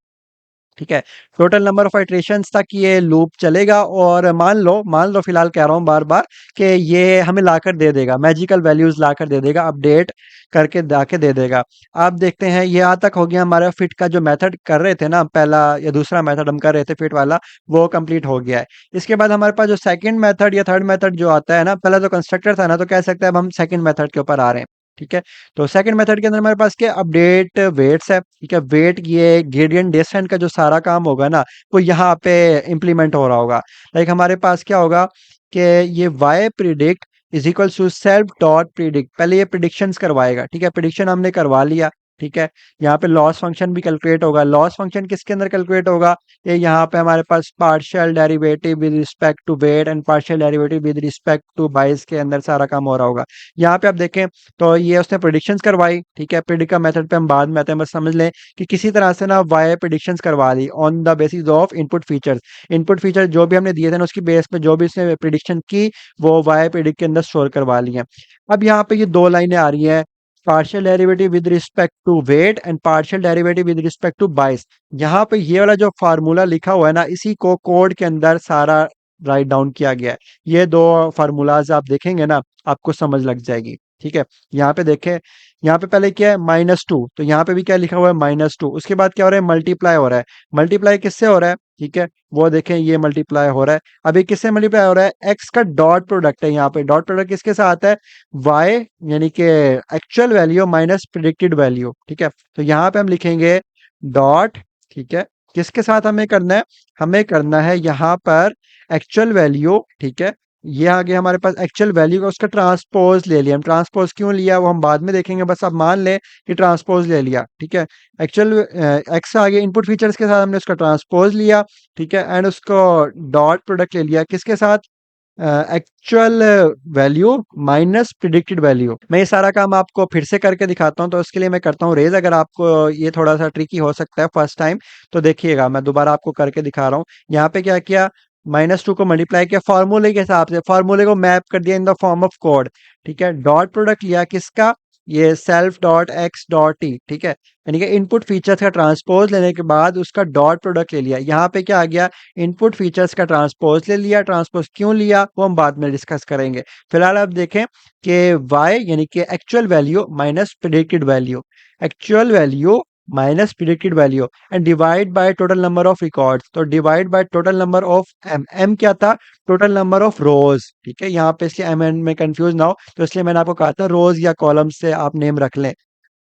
ठीक है। टोटल नंबर ऑफ आइट्रेशंस तक ये लूप चलेगा और मान लो फिलहाल कह रहा हूँ बार बार कि ये हमें लाकर दे देगा, मैजिकल वैल्यूज लाकर दे देगा, अपडेट करके जाके दे देगा। आप देखते हैं ये यहाँ तक हो गया हमारा फिट का जो मेथड कर रहे थे ना, पहला या दूसरा मेथड हम कर रहे थे फिट वाला, वो कंप्लीट हो गया है। इसके बाद हमारे पास जो सेकंड मेथड या थर्ड मेथड जो आता है ना, पहला तो कंस्ट्रक्टर था ना, तो कह सकते हैं अब हम सेकंड मेथड के ऊपर आ रहे हैं, ठीक है। तो सेकंड मेथड के अंदर हमारे पास क्या अपडेट वेट्स है, ठीक है। वेट ये ग्रेडियंट डिसेंट का जो सारा काम होगा ना, वो यहाँ पे इम्प्लीमेंट हो रहा होगा। लाइक हमारे पास क्या होगा कि ये y predict is equal to self dot predict, पहले ये प्रिडिक्शंस करवाएगा, ठीक है। प्रिडिक्शन हमने करवा लिया, ठीक है। यहाँ पे लॉस फंक्शन भी कैलकुलेट होगा। लॉस फंक्शन किसके अंदर कैलकुलेट होगा? ये यहाँ पे हमारे पास partial derivative with respect to weight and partial derivative with respect to bias के अंदर सारा काम हो रहा होगा। यहाँ पे आप देखें तो ये उसने प्रिडिक्शंस करवाई, ठीक है। प्रिडिक्ट का मेथड पे हम बाद में आते हैं, बस समझ लें कि किसी तरह से ना वाई प्रिडिक्शंस करवा दी on the basis of input features. Input feature जो भी हमने दिए थे ना, उसकी बेस पे जो भी उसने प्रिडिक्शन की वो वाई प्रिडिक्ट के अंदर स्टोर करवा ली है। अब यहाँ पे ये दो लाइनें आ रही हैं, partial derivative with respect to weight and partial derivative with respect to bias. यहाँ पे ये वाला जो फार्मूला लिखा हुआ है ना, इसी को कोड के अंदर सारा राइट डाउन किया गया है। ये दो फार्मूलाज आप देखेंगे ना, आपको समझ लग जाएगी, ठीक है। यहाँ पे देखें, यहाँ पे पहले क्या है, -2, तो यहाँ पे भी क्या लिखा हुआ है, -2। उसके बाद क्या हो रहा है, मल्टीप्लाई हो रहा है। मल्टीप्लाई किससे हो रहा है, ठीक है, वो देखें, ये मल्टीप्लाई हो रहा है। अभी किससे मल्टीप्लाई हो रहा है, एक्स का डॉट प्रोडक्ट है। यहाँ पे डॉट प्रोडक्ट किसके साथ है, वाई यानी कि actual value minus predicted value, ठीक है। तो यहाँ पे हम लिखेंगे डॉट, ठीक है, किसके साथ हमें करना है, हमें करना है यहाँ पर एक्चुअल वैल्यू, ठीक है। ये आ गया हमारे पास एक्चुअल वैल्यू का, उसका ट्रांसपोज ले लिया। हम ट्रांसपोज क्यों लिया वो हम बाद में देखेंगे, बस आप मान लें कि ट्रांसपोज ले लिया, ठीक है। एक्चुअल एक्स आ गया, इनपुट फीचर्स के साथ हमने उसका ट्रांसपोज लिया, ठीक है, एंड उसको डॉट प्रोडक्ट ले लिया किसके साथ, actual value minus predicted value. मैं ये सारा काम आपको फिर से करके दिखाता हूँ, तो उसके लिए मैं करता हूँ रेज। अगर आपको ये थोड़ा सा ट्रिकी हो सकता है फर्स्ट टाइम, तो देखिएगा मैं दोबारा आपको करके दिखा रहा हूँ। यहाँ पे क्या किया, -2 को मल्टीप्लाई किया फॉर्मूले के हिसाब से, फॉर्मूले को मैप कर दिया in the form of code, ठीक है। डॉट प्रोडक्ट लिया किसका, ये self dot x dot T, ठीक है, यानी कि इनपुट फीचर्स का ट्रांसपोज लेने के बाद उसका डॉट प्रोडक्ट ले लिया। यहाँ पे क्या आ गया, इनपुट फीचर्स का ट्रांसपोज ले लिया। ट्रांसपोज क्यों लिया वो हम बाद में डिस्कस करेंगे। फिलहाल आप देखें कि y यानी कि actual value minus predicted value, actual value minus predicted value and divide by total number of records. तो divide by total number of M क्या था, टोटल नंबर ऑफ रोज, ठीक है। यहाँ पे इसलिए एम एन में कंफ्यूज ना हो, तो इसलिए मैंने आपको कहा था रोज या कॉलम से आप नेम रख लें।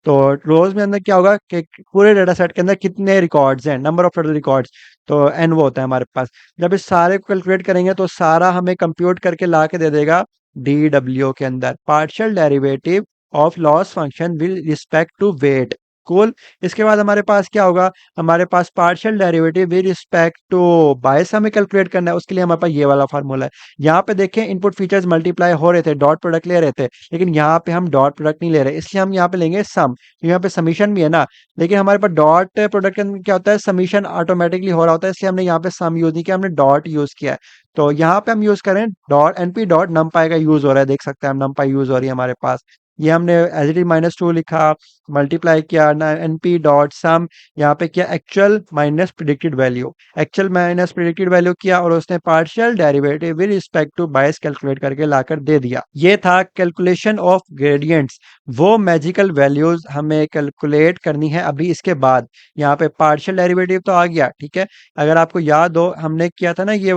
तो रोज में अंदर क्या होगा कि पूरे डेटा सेट के अंदर कितने रिकॉर्ड्स हैं, नंबर ऑफ टोटल रिकॉर्ड्स, तो एन वो होता है हमारे पास। जब इस सारे को कैलकुलेट करेंगे तो सारा हमें कंप्यूट करके ला के दे देगा डी डब्ल्यू के अंदर, partial derivative of loss function with respect to weight. Cool. इसके बाद हमारे पास क्या होगा, हमारे पास partial derivative with respect to bias हमें कैलकुलेट करना है। उसके लिए हमारे पास ये वाला फार्मूला है। यहाँ पे देखें इनपुट फीचर्स मल्टीप्लाई हो रहे थे, डॉट प्रोडक्ट ले रहे थे, लेकिन यहाँ पे हम डॉट प्रोडक्ट नहीं ले रहे, इसलिए हम यहाँ पे लेंगे सम। यहाँ पे समीशन भी है ना, लेकिन हमारे पास डॉट प्रोडक्ट के अंदर क्या होता है, समीशन ऑटोमेटिकली हो रहा होता है, इसलिए हमने यहाँ पे सम यूज नहीं किया, हमने डॉट यूज किया है। तो यहाँ पे हम यूज करें डॉट एनपी डॉट नमपाई का यूज हो रहा है, देख सकते हैं हम नमपाई यूज हो रही है हमारे पास। ये हमने एज इट इज -2 लिखा, मल्टीप्लाई किया ना एनपी डॉट सम, यहाँ पे किया actual minus predicted value, actual minus predicted value किया, और उसने partial derivative with respect to bias calculate करके लाकर दे दिया। ये था कैलकुलेशन ऑफ ग्रेडियंट्स। वो मैजिकल वैल्यूज हमें कैलकुलेट करनी है अभी। इसके बाद यहाँ पे पार्शियल डेरिवेटिव तो आ गया, ठीक है। अगर आपको याद हो हमने किया था ना ये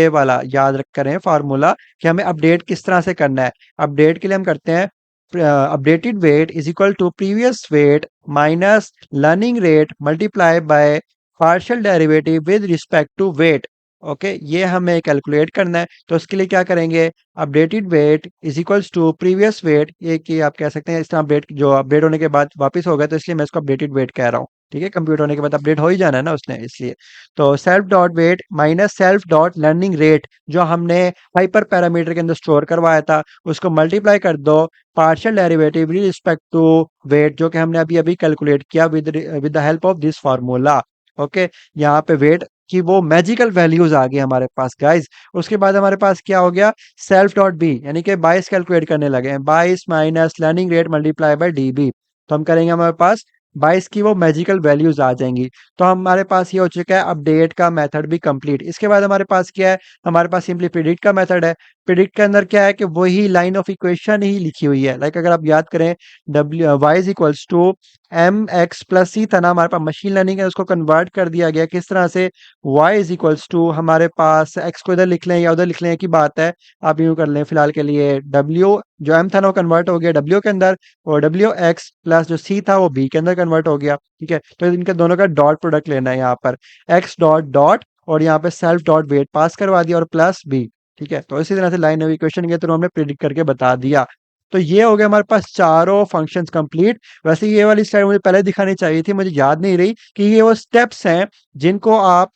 वाला याद रख करें फार्मूला, कि हमें अपडेट किस तरह से करना है। अपडेट के लिए हम करते हैं updated weight is equal to previous weight minus learning rate multiply by partial derivative with respect to weight. Okay, ये हमें कैलकुलेट करना है। तो उसके लिए क्या करेंगे, updated weight is equals to previous weight, ये कि आप कह सकते हैं इस तरह अपडेट, जो अपडेट होने के बाद वापस हो गया तो इसलिए मैं इसको अपडेटेड वेट कह रहा हूँ, ठीक है। कंप्यूटर होने के बाद अपडेट हो ही जाना है ना उसने, इसलिए। तो self dot wait minus self dot learning rate, जो हमने हाइपर पैरामीटर के अंदर स्टोर करवाया था, उसको मल्टीप्लाई कर दो partial derivative with respect to weight, जो कि हमने अभी अभी कैलकुलेट किया with the help of this formula. Okay, यहाँ पे वेट की वो मैजिकल वैल्यूज आ गई हमारे पास गाइस। उसके बाद हमारे पास क्या हो गया, सेल्फ डॉट बी, यानी कि 22 कैलकुलेट करने लगे हैं, 22 minus learning rate multiply by d b. तो हम करेंगे, हमारे पास 22 की वो मैजिकल वैल्यूज आ जाएंगी। तो हमारे पास ये हो चुका है अपडेट का मेथड भी कंप्लीट। इसके बाद हमारे पास क्या है, हमारे पास सिंपली प्रिडिक्ट का मेथड है। प्रिडिक्ट के अंदर क्या है कि वही लाइन ऑफ इक्वेशन ही लिखी हुई है। लाइक अगर आप याद करें, W Y is equals to M x plus C था ना, हमारे पास मशीन लर्निंग है, उसको कन्वर्ट कर दिया गया किस तरह से, y इज इक्वल्स टू हमारे पास x को इधर लिख लें या उधर लिख लें की बात है, आप यूं कर लें फिलहाल के लिए। w जो m था ना वो कन्वर्ट हो गया w के अंदर, और डब्ल्यू एक्स प्लस जो c था वो b के अंदर कन्वर्ट हो गया, ठीक है। तो इनके दोनों का डॉट प्रोडक्ट लेना है यहाँ पर, x डॉट डॉट, और यहाँ पे सेल्फ डॉट वेट पास करवा दिया और प्लस b, ठीक है। तो इसी तरह से लाइन ऑफ इक्वेशन के थ्रू हमने प्रिडिक्ट करके बता दिया। तो ये हो गया हमारे पास चारों फंक्शंस कंप्लीट। वैसे ये वाली स्लाइड मुझे पहले दिखानी चाहिए थी, मुझे याद नहीं रही कि ये वो स्टेप्स हैं जिनको आप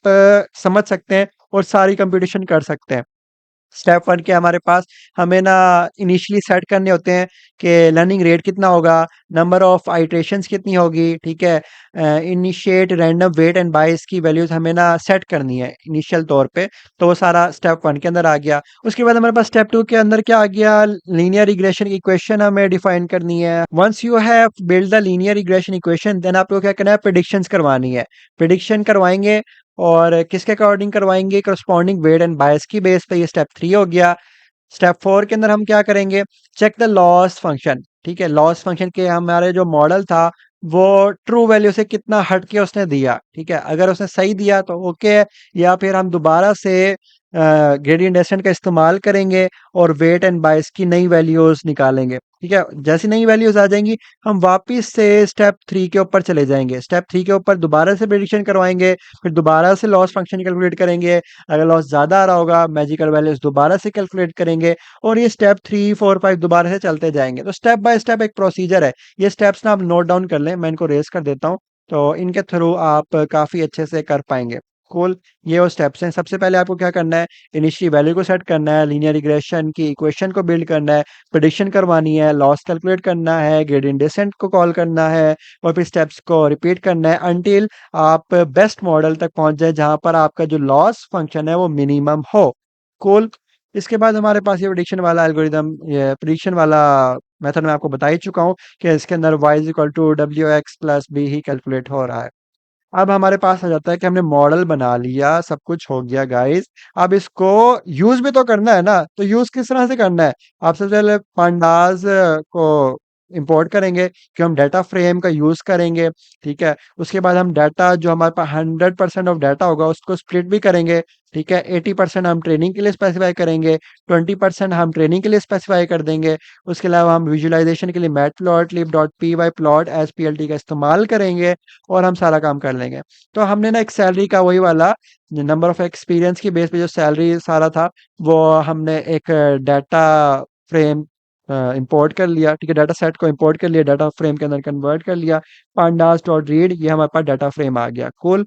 समझ सकते हैं और सारी कंप्यूटेशन कर सकते हैं। स्टेप 1 के हमारे पास हमें ना इनिशियली सेट करने होते हैं कि लर्निंग रेट कितना होगा, नंबर ऑफ आइटरेशंस कितनी होगी, ठीक है। Initiate random weight and bias की वैल्यूज हमें ना सेट करनी है इनिशियल तौर पे। तो वो सारा स्टेप 1 के अंदर आ गया। उसके बाद हमारे पास स्टेप 2 के अंदर क्या आ गया, लीनियर रिग्रेशन इक्वेशन हमें डिफाइन करनी है। Once you have build the linear regression equation, then आपको क्या करना है, प्रिडिक्शंस करवानी है। प्रिडिक्शन करवाएंगे और किसके अकॉर्डिंग करवाएंगे, करस्पॉन्डिंग वेट एंड बायस की बेस पे। ये स्टेप 3 हो गया। स्टेप 4 के अंदर हम क्या करेंगे, चेक द लॉस फंक्शन, ठीक है। लॉस फंक्शन के हमारे जो मॉडल था वो ट्रू वैल्यू से कितना हट के उसने दिया, ठीक है। अगर उसने सही दिया तो ओके है, या फिर हम दोबारा से ग्रेडियंट डेसेंट का इस्तेमाल करेंगे और वेट एंड बायस की नई वैल्यूज निकालेंगे, ठीक है। जैसी नई वैल्यूज आ जाएंगी हम वापस से स्टेप 3 के ऊपर चले जाएंगे। स्टेप 3 के ऊपर दोबारा से प्रेडिक्शन करवाएंगे, फिर दोबारा से लॉस फंक्शन कैलकुलेट करेंगे। अगर लॉस ज़्यादा आ रहा होगा मैजिकल वैल्यूज दोबारा से कैलकुलेट करेंगे, और ये स्टेप 3 4 5 दोबारा से चलते जाएंगे। तो स्टेप बाय स्टेप एक प्रोसीजर है। ये स्टेप्स ना आप नोट डाउन कर लें, मैं इनको रेस कर देता हूँ, तो इनके थ्रू आप काफ़ी अच्छे से कर पाएंगे। कूल। ये वो स्टेप्स हैं। सबसे पहले आपको क्या करना है, इनिशियल वैल्यू को सेट करना है, लीनियर रिग्रेशन की इक्वेशन को बिल्ड करना है, प्रेडिक्शन करवानी है, लॉस कैलकुलेट करना है, ग्रेडियंट डिसेंट को कॉल करना है, और फिर स्टेप्स को रिपीट करना है अंटिल आप बेस्ट मॉडल तक पहुंच जाए जहां पर आपका जो लॉस फंक्शन है वो मिनिमम हो। कूल। इसके बाद हमारे पास ये प्रेडिक्शन वाला एल्गोरिदम, ये प्रेडिक्शन वाला मेथड मैं आपको बता ही चुका हूँ कि इसके अंदर y इज इक्वल टू डब्ल्यू एक्स प्लस बी ही कैलकुलेट हो रहा है। अब हमारे पास आ जाता है कि हमने मॉडल बना लिया, सब कुछ हो गया गाइस। अब इसको यूज भी तो करना है ना, तो यूज किस तरह से करना है। आप सबसे पहले पांडास को इंपोर्ट करेंगे कि हम डाटा फ्रेम का यूज करेंगे, ठीक है। उसके बाद हम डाटा जो हमारे पास 100% ऑफ डाटा होगा उसको स्प्लिट भी करेंगे, ठीक है। 80% हम ट्रेनिंग के लिए स्पेसिफाई करेंगे, 20% हम ट्रेनिंग के लिए स्पेसिफाई कर देंगे। उसके अलावा हम विजुअलाइजेशन के लिए matplotlib dot P Y plot as P L T का इस्तेमाल करेंगे, और हम सारा काम कर लेंगे। तो हमने ना एक सैलरी का वही वाला नंबर ऑफ एक्सपीरियंस की बेस पे जो सैलरी सारा था वो हमने एक डाटा फ्रेम इंपोर्ट कर लिया, ठीक है। डाटा सेट को इंपोर्ट कर लिया, डाटा फ्रेम के अंदर कन्वर्ट कर लिया। पांडास डॉट रीड, ये हमारे पास डाटा फ्रेम आ गया। Cool.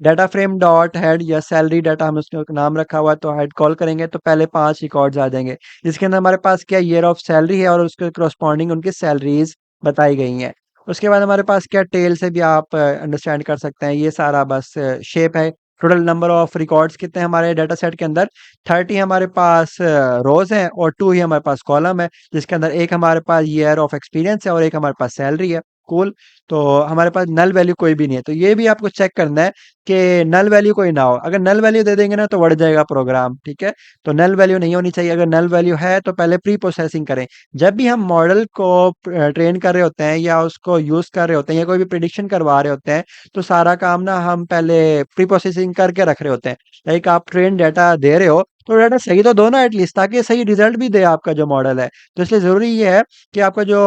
Data frame dot head या सैलरी डाटा हम उसका नाम रखा हुआ है, तो हेड कॉल करेंगे तो पहले 5 रिकॉर्ड्स आ जाएंगे, जिसके अंदर हमारे पास क्या ईयर ऑफ सैलरी है और उसके करस्पॉन्डिंग उनकी सैलरीज बताई गई हैं। उसके बाद हमारे पास क्या टेल से भी आप अंडरस्टैंड कर सकते हैं, ये सारा बस शेप है। टोटल नंबर ऑफ रिकॉर्ड्स कितने हैं हमारे डाटा सेट के अंदर, 30 हमारे पास रोज हैं और 2 ही हमारे पास कॉलम है, जिसके अंदर एक हमारे पास ईयर ऑफ एक्सपीरियंस है और एक हमारे पास सैलरी है। कूल। तो हमारे पास नल वैल्यू कोई भी नहीं है, तो ये भी आपको चेक करना है कि नल वैल्यू कोई ना हो। अगर नल वैल्यू दे देंगे ना तो बढ़ जाएगा प्रोग्राम, ठीक है। तो नल वैल्यू नहीं होनी चाहिए। अगर नल वैल्यू है तो पहले प्री प्रोसेसिंग करें। जब भी हम मॉडल को ट्रेन कर रहे होते हैं या उसको यूज कर रहे होते हैं या कोई भी प्रिडिक्शन करवा रहे होते हैं, तो सारा काम ना हम पहले प्री प्रोसेसिंग करके रख रहे होते हैं। लाइक आप ट्रेन डाटा दे रहे हो तो डाटा सही तो दो ना एटलीस्ट, ताकि सही रिजल्ट भी दे आपका जो मॉडल है। तो इसलिए जरूरी ये है कि आपका जो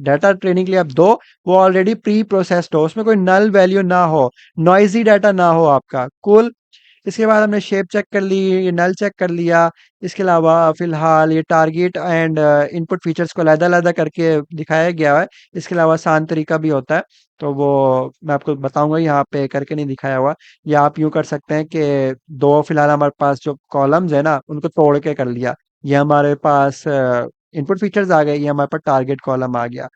डाटा ट्रेनिंग के लिए आप दो वो ऑलरेडी प्री प्रोसेस्ड हो, उसमें कोई नल वैल्यू ना हो, नॉइजी डाटा ना हो आपका। कूल। इसके बाद हमने शेप चेक कर ली, ये नल चेक कर लिया। इसके अलावा फिलहाल ये टारगेट एंड इनपुट फीचर्स को अलग-अलग करके दिखाया गया है। इसके अलावा आसान तरीका भी होता है, तो वो मैं आपको बताऊंगा, यहाँ पे करके नहीं दिखाया हुआ। या आप यूँ कर सकते हैं कि दो फिलहाल हमारे पास जो कॉलम्स है ना उनको तोड़ के कर लिया। ये हमारे पास इनपुट फीचर्स आ गए, ये हमारे पास टारगेट कॉलम आ गया।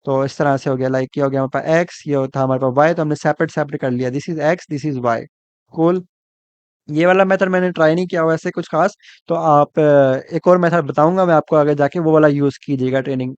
तो इस तरह से हो गया, लाइक ये हो गया हमारे पास एक्स, ये था हमारे पास वाई, तो हमने सेपरेट सेपरेट कर लिया, this is x this is y. Cool. ये वाला मेथड मैंने ट्राई नहीं किया हुआ ऐसे कुछ खास। तो आप एक और मेथड बताऊंगा मैं आपको आगे जाके, वो वाला यूज कीजिएगा ट्रेनिंग,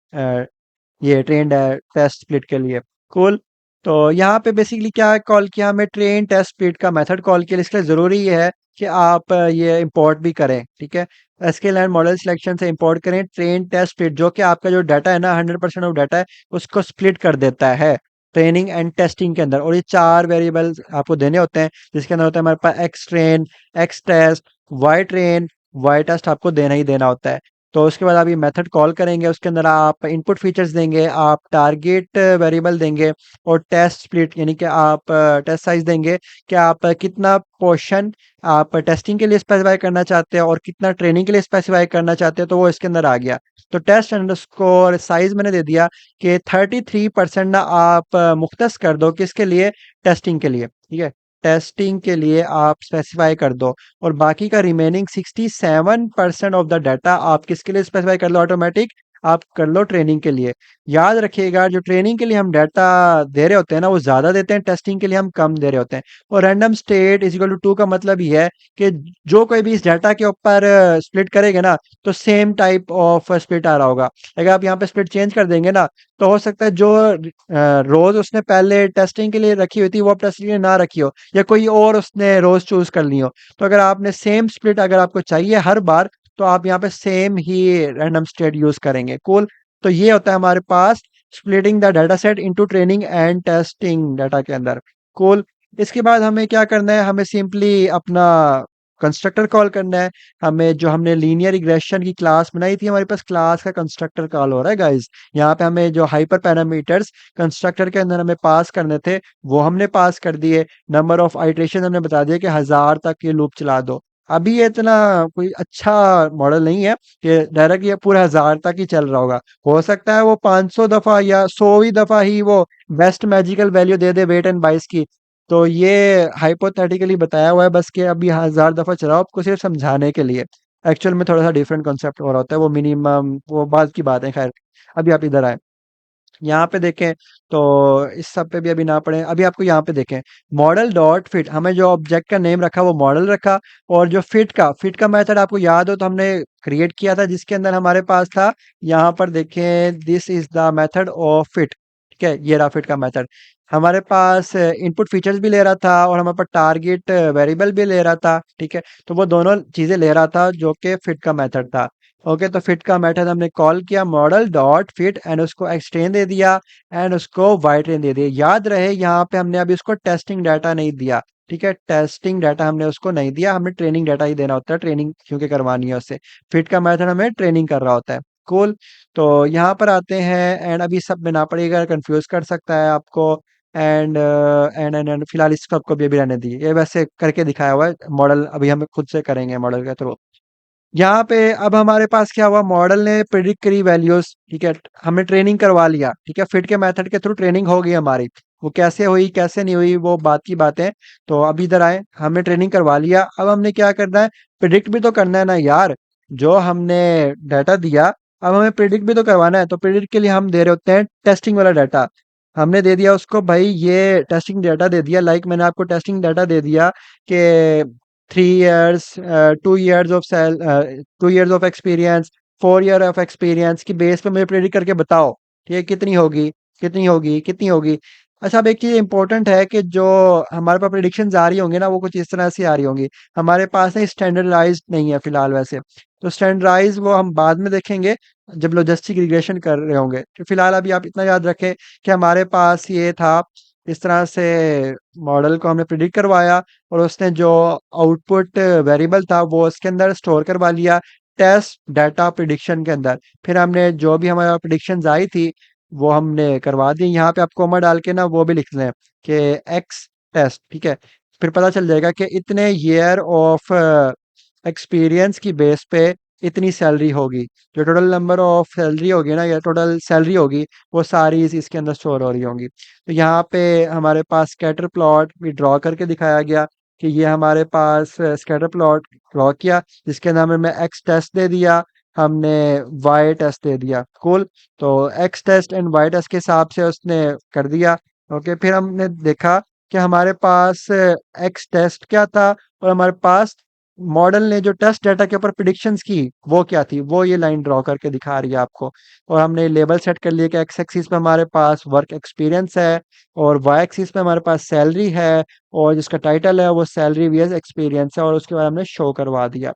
ये ट्रेंड है टेस्ट स्प्लिट के लिए। कूल। तो यहाँ पे बेसिकली क्या कॉल किया हमें, ट्रेन टेस्ट स्प्लिट का मेथड कॉल किया। इसके लिए जरूरी ये है कि आप ये इंपोर्ट भी करें, ठीक है। एसक्यूएल एंड मॉडल सिलेक्शन से इंपोर्ट करें ट्रेन टेस्ट स्प्लिट, जो कि आपका जो डाटा है ना 100% ऑफ डाटा है उसको स्प्लिट कर देता है ट्रेनिंग एंड टेस्टिंग के अंदर। और ये 4 वेरिएबल्स आपको देने होते हैं, जिसके अंदर होता है हमारे पास X train, X test, Y train, Y test आपको देना ही देना होता है। तो उसके बाद आप ये मेथड कॉल करेंगे, उसके अंदर आप इनपुट फीचर्स देंगे, आप टारगेट वेरिएबल देंगे और टेस्ट स्प्लिट यानी कि आप टेस्ट साइज देंगे कि आप कितना पोर्शन आप टेस्टिंग के लिए स्पेसिफाई करना चाहते हैं और कितना ट्रेनिंग के लिए स्पेसिफाई करना चाहते हैं, तो वो इसके अंदर आ गया। तो टेस्ट अंडरस्कोर साइज मैंने दे दिया कि 33% ना आप मुख्तस कर दो किसके लिए, टेस्टिंग के लिए, ठीक है, टेस्टिंग के लिए आप स्पेसिफाई कर दो। और बाकी का रिमेनिंग 67% ऑफ द डाटा आप किसके लिए स्पेसिफाई कर लो, ऑटोमेटिक आप कर लो ट्रेनिंग के लिए। याद रखिएगा जो ट्रेनिंग के लिए हम डाटा दे रहे होते हैं ना वो ज्यादा देते हैं, टेस्टिंग के लिए हम कम दे रहे होते हैं। और random state is equal to 2 का मतलब ये है कि जो कोई भी इस डाटा के ऊपर स्प्लिट करेगा ना तो सेम टाइप ऑफ स्प्लिट आ रहा होगा। अगर आप यहाँ पे स्प्लिट चेंज कर देंगे ना तो हो सकता है जो रोज उसने पहले टेस्टिंग के लिए रखी हुई थी वो अब टेस्टिंग के लिए ना रखी हो, या कोई और उसने रोज चूज कर ली हो। तो अगर आपने सेम स्प्लिट अगर आपको चाहिए हर बार, तो आप यहाँ पे सेम ही रैंडम स्टेट यूज करेंगे। कूल। तो ये होता है हमारे पास splitting the data set into training and testing data के अंदर। कूल। इसके बाद हमें क्या करना है, हमें सिंपली अपना कंस्ट्रक्टर कॉल करना है। हमें जो हमने लीनियर रिग्रेशन की क्लास बनाई थी, हमारे पास क्लास का कंस्ट्रक्टर कॉल हो रहा है गाइस। यहाँ पे हमें जो हाइपर पैरामीटर्स कंस्ट्रक्टर के अंदर हमें पास करने थे वो हमने पास कर दिए। नंबर ऑफ आइटरेशन हमने बता दिया कि 1000 तक ये लूप चला दो। अभी ये इतना कोई अच्छा मॉडल नहीं है कि डायरेक्ट ये पूरा 1000 तक ही चल रहा होगा। हो सकता है वो 500 दफा या 100वीं दफा ही वो बेस्ट मैजिकल वैल्यू दे दे वेट एंड बाइस की। तो ये हाइपोथेटिकली बताया हुआ है बस कि अभी 1000 दफा चलाओ आपको सिर्फ समझाने के लिए। एक्चुअल में थोड़ा सा डिफरेंट कॉन्सेप्ट हो रहा होता है, वो मिनिमम वो बात की बात है। खैर, अभी आप इधर आए, यहाँ पे देखें तो इस सब पे भी अभी ना पड़े, अभी आपको यहाँ पे देखें मॉडल डॉट फिट, हमें जो ऑब्जेक्ट का नेम रखा वो मॉडल रखा। और जो फिट का मेथड आपको याद हो तो हमने क्रिएट किया था जिसके अंदर हमारे पास था, यहाँ पर देखें this is the method of fit. ठीक है, ये रहा फिट का मेथड। हमारे पास इनपुट फीचर्स भी ले रहा था और हमारे पास टारगेट वेरिएबल भी ले रहा था। ठीक है, तो वो दोनों चीजें ले रहा था जो कि फिट का मेथड था। ओके, तो फिट का मेथड हमने कॉल किया मॉडल डॉट फिट एंड उसको एक्सटेंड दे दिया एंड उसको वाइट रेंज दे दिया। याद रहे यहाँ पे हमने अभी उसको टेस्टिंग डाटा नहीं दिया। ठीक है, टेस्टिंग डाटा हमने उसको नहीं दिया, हमें ट्रेनिंग डाटा ही देना होता है, ट्रेनिंग क्योंकि करवानी है उससे। फिट का मेथड हमें ट्रेनिंग कर रहा होता है। कूल। तो यहाँ पर आते हैं एंड अभी सब में ना पड़ेगा, कंफ्यूज कर सकता है आपको। एंड फिलहाल इस सबको भी अभी रहने दी, ये वैसे करके दिखाया हुआ है मॉडल, अभी हम खुद से करेंगे मॉडल के थ्रू। यहाँ पे अब हमारे पास क्या हुआ, मॉडल ने प्रिडिक्ट करी वैल्यूज। ठीक है, हमने ट्रेनिंग करवा लिया। ठीक है, फिट के मेथड के थ्रू ट्रेनिंग हो गई हमारी। वो कैसे हुई कैसे नहीं हुई वो बात की बात है। तो अब इधर आए, हमने ट्रेनिंग करवा लिया, अब हमने क्या करना है, प्रिडिक्ट भी तो करना है ना यार। जो हमने डाटा दिया अब हमें प्रिडिक्ट भी तो करवाना है। तो प्रिडिक्ट के लिए हम दे रहे होते हैं टेस्टिंग वाला डाटा। हमने दे दिया उसको भाई ये टेस्टिंग डाटा दे दिया, लाइक मैंने आपको टेस्टिंग डाटा दे दिया कि 3 years, 2 years of 2 years of experience, 4 year of experience की बेस पे मुझे प्रेडिक्ट करके बताओ ठीक है कितनी होगी, कितनी होगी, कितनी होगी। अच्छा, अब एक चीज इंपॉर्टेंट है कि जो हमारे पास प्रिडिक्शन आ रही होंगी ना वो कुछ इस तरह से आ रही होंगी। हमारे पास ना स्टैंडर्डाइज नहीं है फिलहाल वैसे। तो स्टैंडर्डाइज वो हम बाद में देखेंगे जब लॉजिस्टिक रिग्रेशन कर रहे होंगे। तो फिलहाल अभी आप इतना याद रखें कि हमारे पास ये था, इस तरह से मॉडल को हमने प्रिडिक्ट करवाया और उसने जो आउटपुट वेरिएबल था वो उसके अंदर स्टोर करवा लिया टेस्ट डाटा प्रिडिक्शन के अंदर। फिर हमने जो भी हमारा प्रिडिक्शन आई थी वो हमने करवा दी। यहाँ पे आप कोमा डाल के ना वो भी लिख लें कि एक्स टेस्ट। ठीक है, फिर पता चल जाएगा कि इतने ईयर ऑफ एक्सपीरियंस की बेस पे इतनी सैलरी होगी। जो टोटल नंबर ऑफ सैलरी होगी ना या टोटल सैलरी होगी वो सारी इसके अंदर स्टोर हो रही होंगी। तो यहाँ पे हमारे पास स्कैटर प्लॉट भी ड्रॉ करके दिखाया गया कि ये हमारे पास स्कैटर प्लॉट ड्रॉ किया जिसके अंदर हमने एक्स टेस्ट दे दिया, हमने वाई टेस्ट दे दिया। कूल। तो x test and y test के हिसाब से उसने कर दिया। ओके, फिर हमने देखा कि हमारे पास एक्स टेस्ट क्या था और हमारे पास मॉडल ने जो टेस्ट डाटा के ऊपर प्रिडिक्शंस की वो क्या थी, वो ये लाइन ड्रॉ करके दिखा रही है आपको। और हमने लेबल सेट कर लिया कि एक्स एक्सिस पे हमारे पास वर्क एक्सपीरियंस है और वाई एक्सिस पे हमारे पास सैलरी है और जिसका टाइटल है वो सैलरी वीएस एक्सपीरियंस है और उसके बाद हमने शो करवा दिया।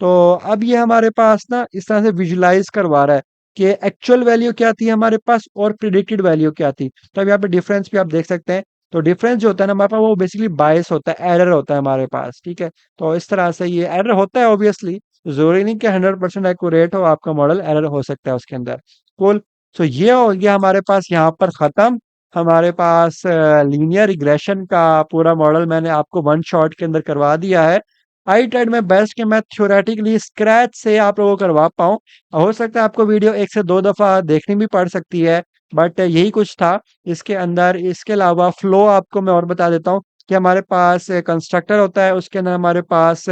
तो अब ये हमारे पास ना इस तरह से विजुलाइज करवा रहा है कि एक्चुअल वैल्यू क्या थी हमारे पास और प्रिडिक्टेड वैल्यू क्या थी। तो अब यहाँ पे डिफरेंस भी आप देख सकते हैं। तो डिफरेंस जो होता है ना हमारे पास वो बेसिकली बायस होता है, एरर होता है हमारे पास। ठीक है, तो इस तरह से ये एरर होता है ऑब्वियसली, ज़रूरी नहीं कि 100% एक्यूरेट हो आपका मॉडल, एरर हो सकता है उसके अंदर। कूल। सो ये हो गया हमारे पास यहाँ पर ख़त्म। हमारे पास लीनियर रिग्रेशन का पूरा मॉडल मैंने आपको वन शॉट के अंदर करवा दिया है। आई ट्राइड माय बेस्ट कि मैं थ्योरेटिकली स्क्रैच से आप लोगों को करवा पाऊँ। हो सकता है आपको वीडियो 1 से 2 दफ़ा देखनी भी पड़ सकती है, बट यही कुछ था इसके अंदर। इसके अलावा फ्लो आपको मैं और बता देता हूँ कि हमारे पास कंस्ट्रक्टर होता है, उसके अंदर हमारे पास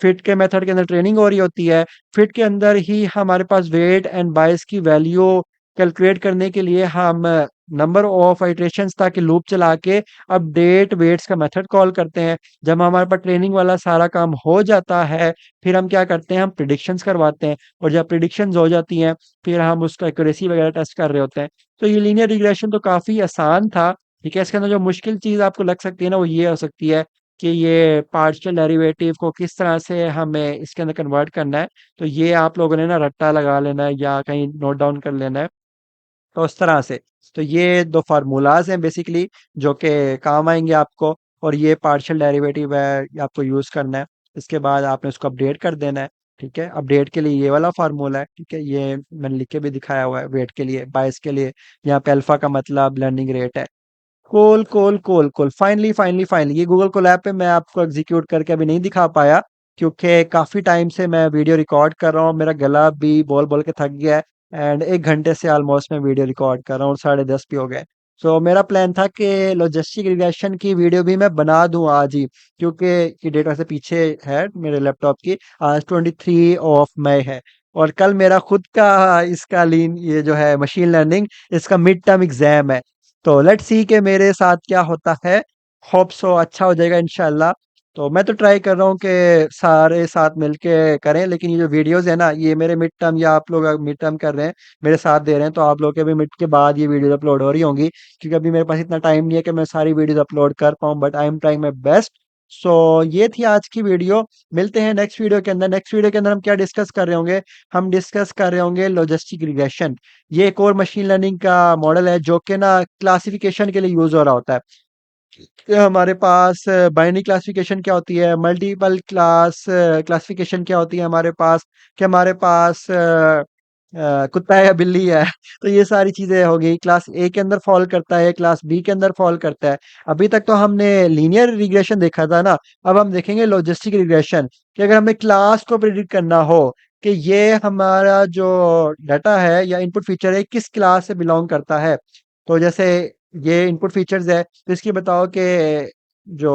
फिट के मेथड के अंदर ट्रेनिंग हो रही होती है। फिट के अंदर ही हमारे पास वेट एंड बायस की वैल्यू कैलकुलेट करने के लिए हम नंबर ऑफ इटरेशंस ताकि लूप चला के अपडेट वेट्स का मेथड कॉल करते हैं। जब हमारे पास ट्रेनिंग वाला सारा काम हो जाता है, फिर हम क्या करते हैं, हम प्रिडिक्शंस करवाते हैं, और जब प्रिडिक्शंस हो जाती हैं, फिर हम उसका एक्यूरेसी वगैरह टेस्ट कर रहे होते हैं। तो ये लीनियर रिग्रेशन तो काफ़ी आसान था। ठीक है, इसके अंदर जो मुश्किल चीज़ आपको लग सकती है ना, वो ये हो सकती है कि ये पार्शियल डेरिवेटिव को किस तरह से हमें इसके अंदर कन्वर्ट करना है। तो ये आप लोगों ने ना रट्टा लगा लेना है या कहीं नोट डाउन कर लेना है। तो उस तरह से, तो ये 2 फ़ॉर्मूलाज़ हैं बेसिकली जो कि काम आएँगे आपको, और ये पार्शियल डेरिवेटिव है, ये आपको यूज़ करना है। इसके बाद आपने उसको अपडेट कर देना है, ठीक है? अपडेट के लिए ये वाला फ़ॉर्मूला है, ठीक है? ये मैंने लिख के भी दिखाया हुआ है वेट के लिए, बायस के लिए, यहाँ पे अल्फ़ा का मतलब लर्निंग रेट है। कोल, कोल, कोल, कोल। फाइनली, फाइनली, फाइनली ये गूगल कोलैब पे मैं आपको एग्ज़ीक्यूट करके अभी नहीं दिखा पाया, क्योंकि काफ़ी टाइम से मैं वीडियो रिकॉर्ड कर रहा हूँ। मेरा गला भी बोल-बोल के थक गया है, एंड 1 घंटे से ऑलमोस्ट मैं वीडियो रिकॉर्ड कर रहा हूँ और 10:30 भी हो गए। सो मेरा प्लान था कि लॉजिस्टिक रिग्रेशन की वीडियो भी मैं बना दूँ आज ही, क्योंकि ये डेट वैसे पीछे है मेरे लैपटॉप की। आज 23 ऑफ मई है, और कल मेरा खुद का इसका लीन ये जो है मशीन लर्निंग, इसका मिड टर्म एग्ज़ाम है। तो लेट्स सी कि मेरे साथ क्या होता है। होप सो अच्छा हो जाएगा इंशाल्लाह। तो मैं तो ट्राई कर रहा हूँ कि सारे साथ मिलके करें, लेकिन ये जो वीडियोस है ना, ये मेरे मिड टर्म, या आप लोग मिड टर्म कर रहे हैं, मेरे साथ दे रहे हैं, तो आप लोग के भी मिड के बाद ये वीडियोस अपलोड हो रही होंगी, क्योंकि अभी मेरे पास इतना टाइम नहीं है कि मैं सारी वीडियोस अपलोड कर पाऊँ, but I am trying my best. So ये थी आज की वीडियो। मिलते हैं नेक्स्ट वीडियो के अंदर। नेक्स्ट वीडियो के अंदर हम क्या डिस्कस कर रहे होंगे, हम डिस्कस कर रहे होंगे लॉजिस्टिक रिग्रेशन। ये एक और मशीन लर्निंग का मॉडल है जो कि ना क्लासिफिकेशन के लिए यूज हो रहा होता है। कि हमारे पास बाइनरी क्लासिफिकेशन क्या होती है, मल्टीपल क्लास क्लासिफिकेशन क्या होती है हमारे पास, कि हमारे पास कुत्ता है या बिल्ली है। तो ये सारी चीजें हो गई, क्लास ए के अंदर फॉल करता है, क्लास बी के अंदर फॉल करता है। अभी तक तो हमने लीनियर रिग्रेशन देखा था ना, अब हम देखेंगे लॉजिस्टिक रिग्रेशन, कि अगर हमें क्लास को प्रिडिक्ट करना हो कि ये हमारा जो डाटा है या इनपुट फीचर है किस क्लास से बिलोंग करता है। तो जैसे ये इनपुट फीचर्स है, तो इसकी बताओ कि जो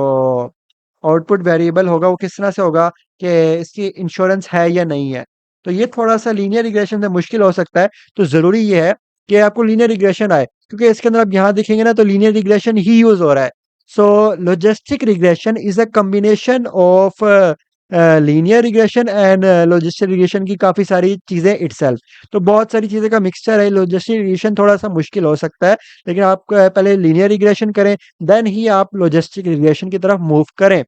आउटपुट वेरिएबल होगा वो किस तरह से होगा, कि इसकी इंश्योरेंस है या नहीं है। तो ये थोड़ा सा लीनियर रिग्रेशन में मुश्किल हो सकता है। तो जरूरी ये है कि आपको लीनियर रिग्रेशन आए, क्योंकि इसके अंदर आप यहाँ देखेंगे ना, तो लीनियर रिग्रेशन ही यूज हो रहा है। So logistic regression is a combination of linear regression and logistic regression की काफी सारी चीजें इटसेल्फ। तो बहुत सारी चीजें का मिक्सचर है। लॉजिस्टिक रिग्रेशन थोड़ा सा मुश्किल हो सकता है, लेकिन आप पहले लीनियर रिग्रेशन करें, देन ही आप लॉजिस्टिक रिग्रेशन की तरफ मूव करें।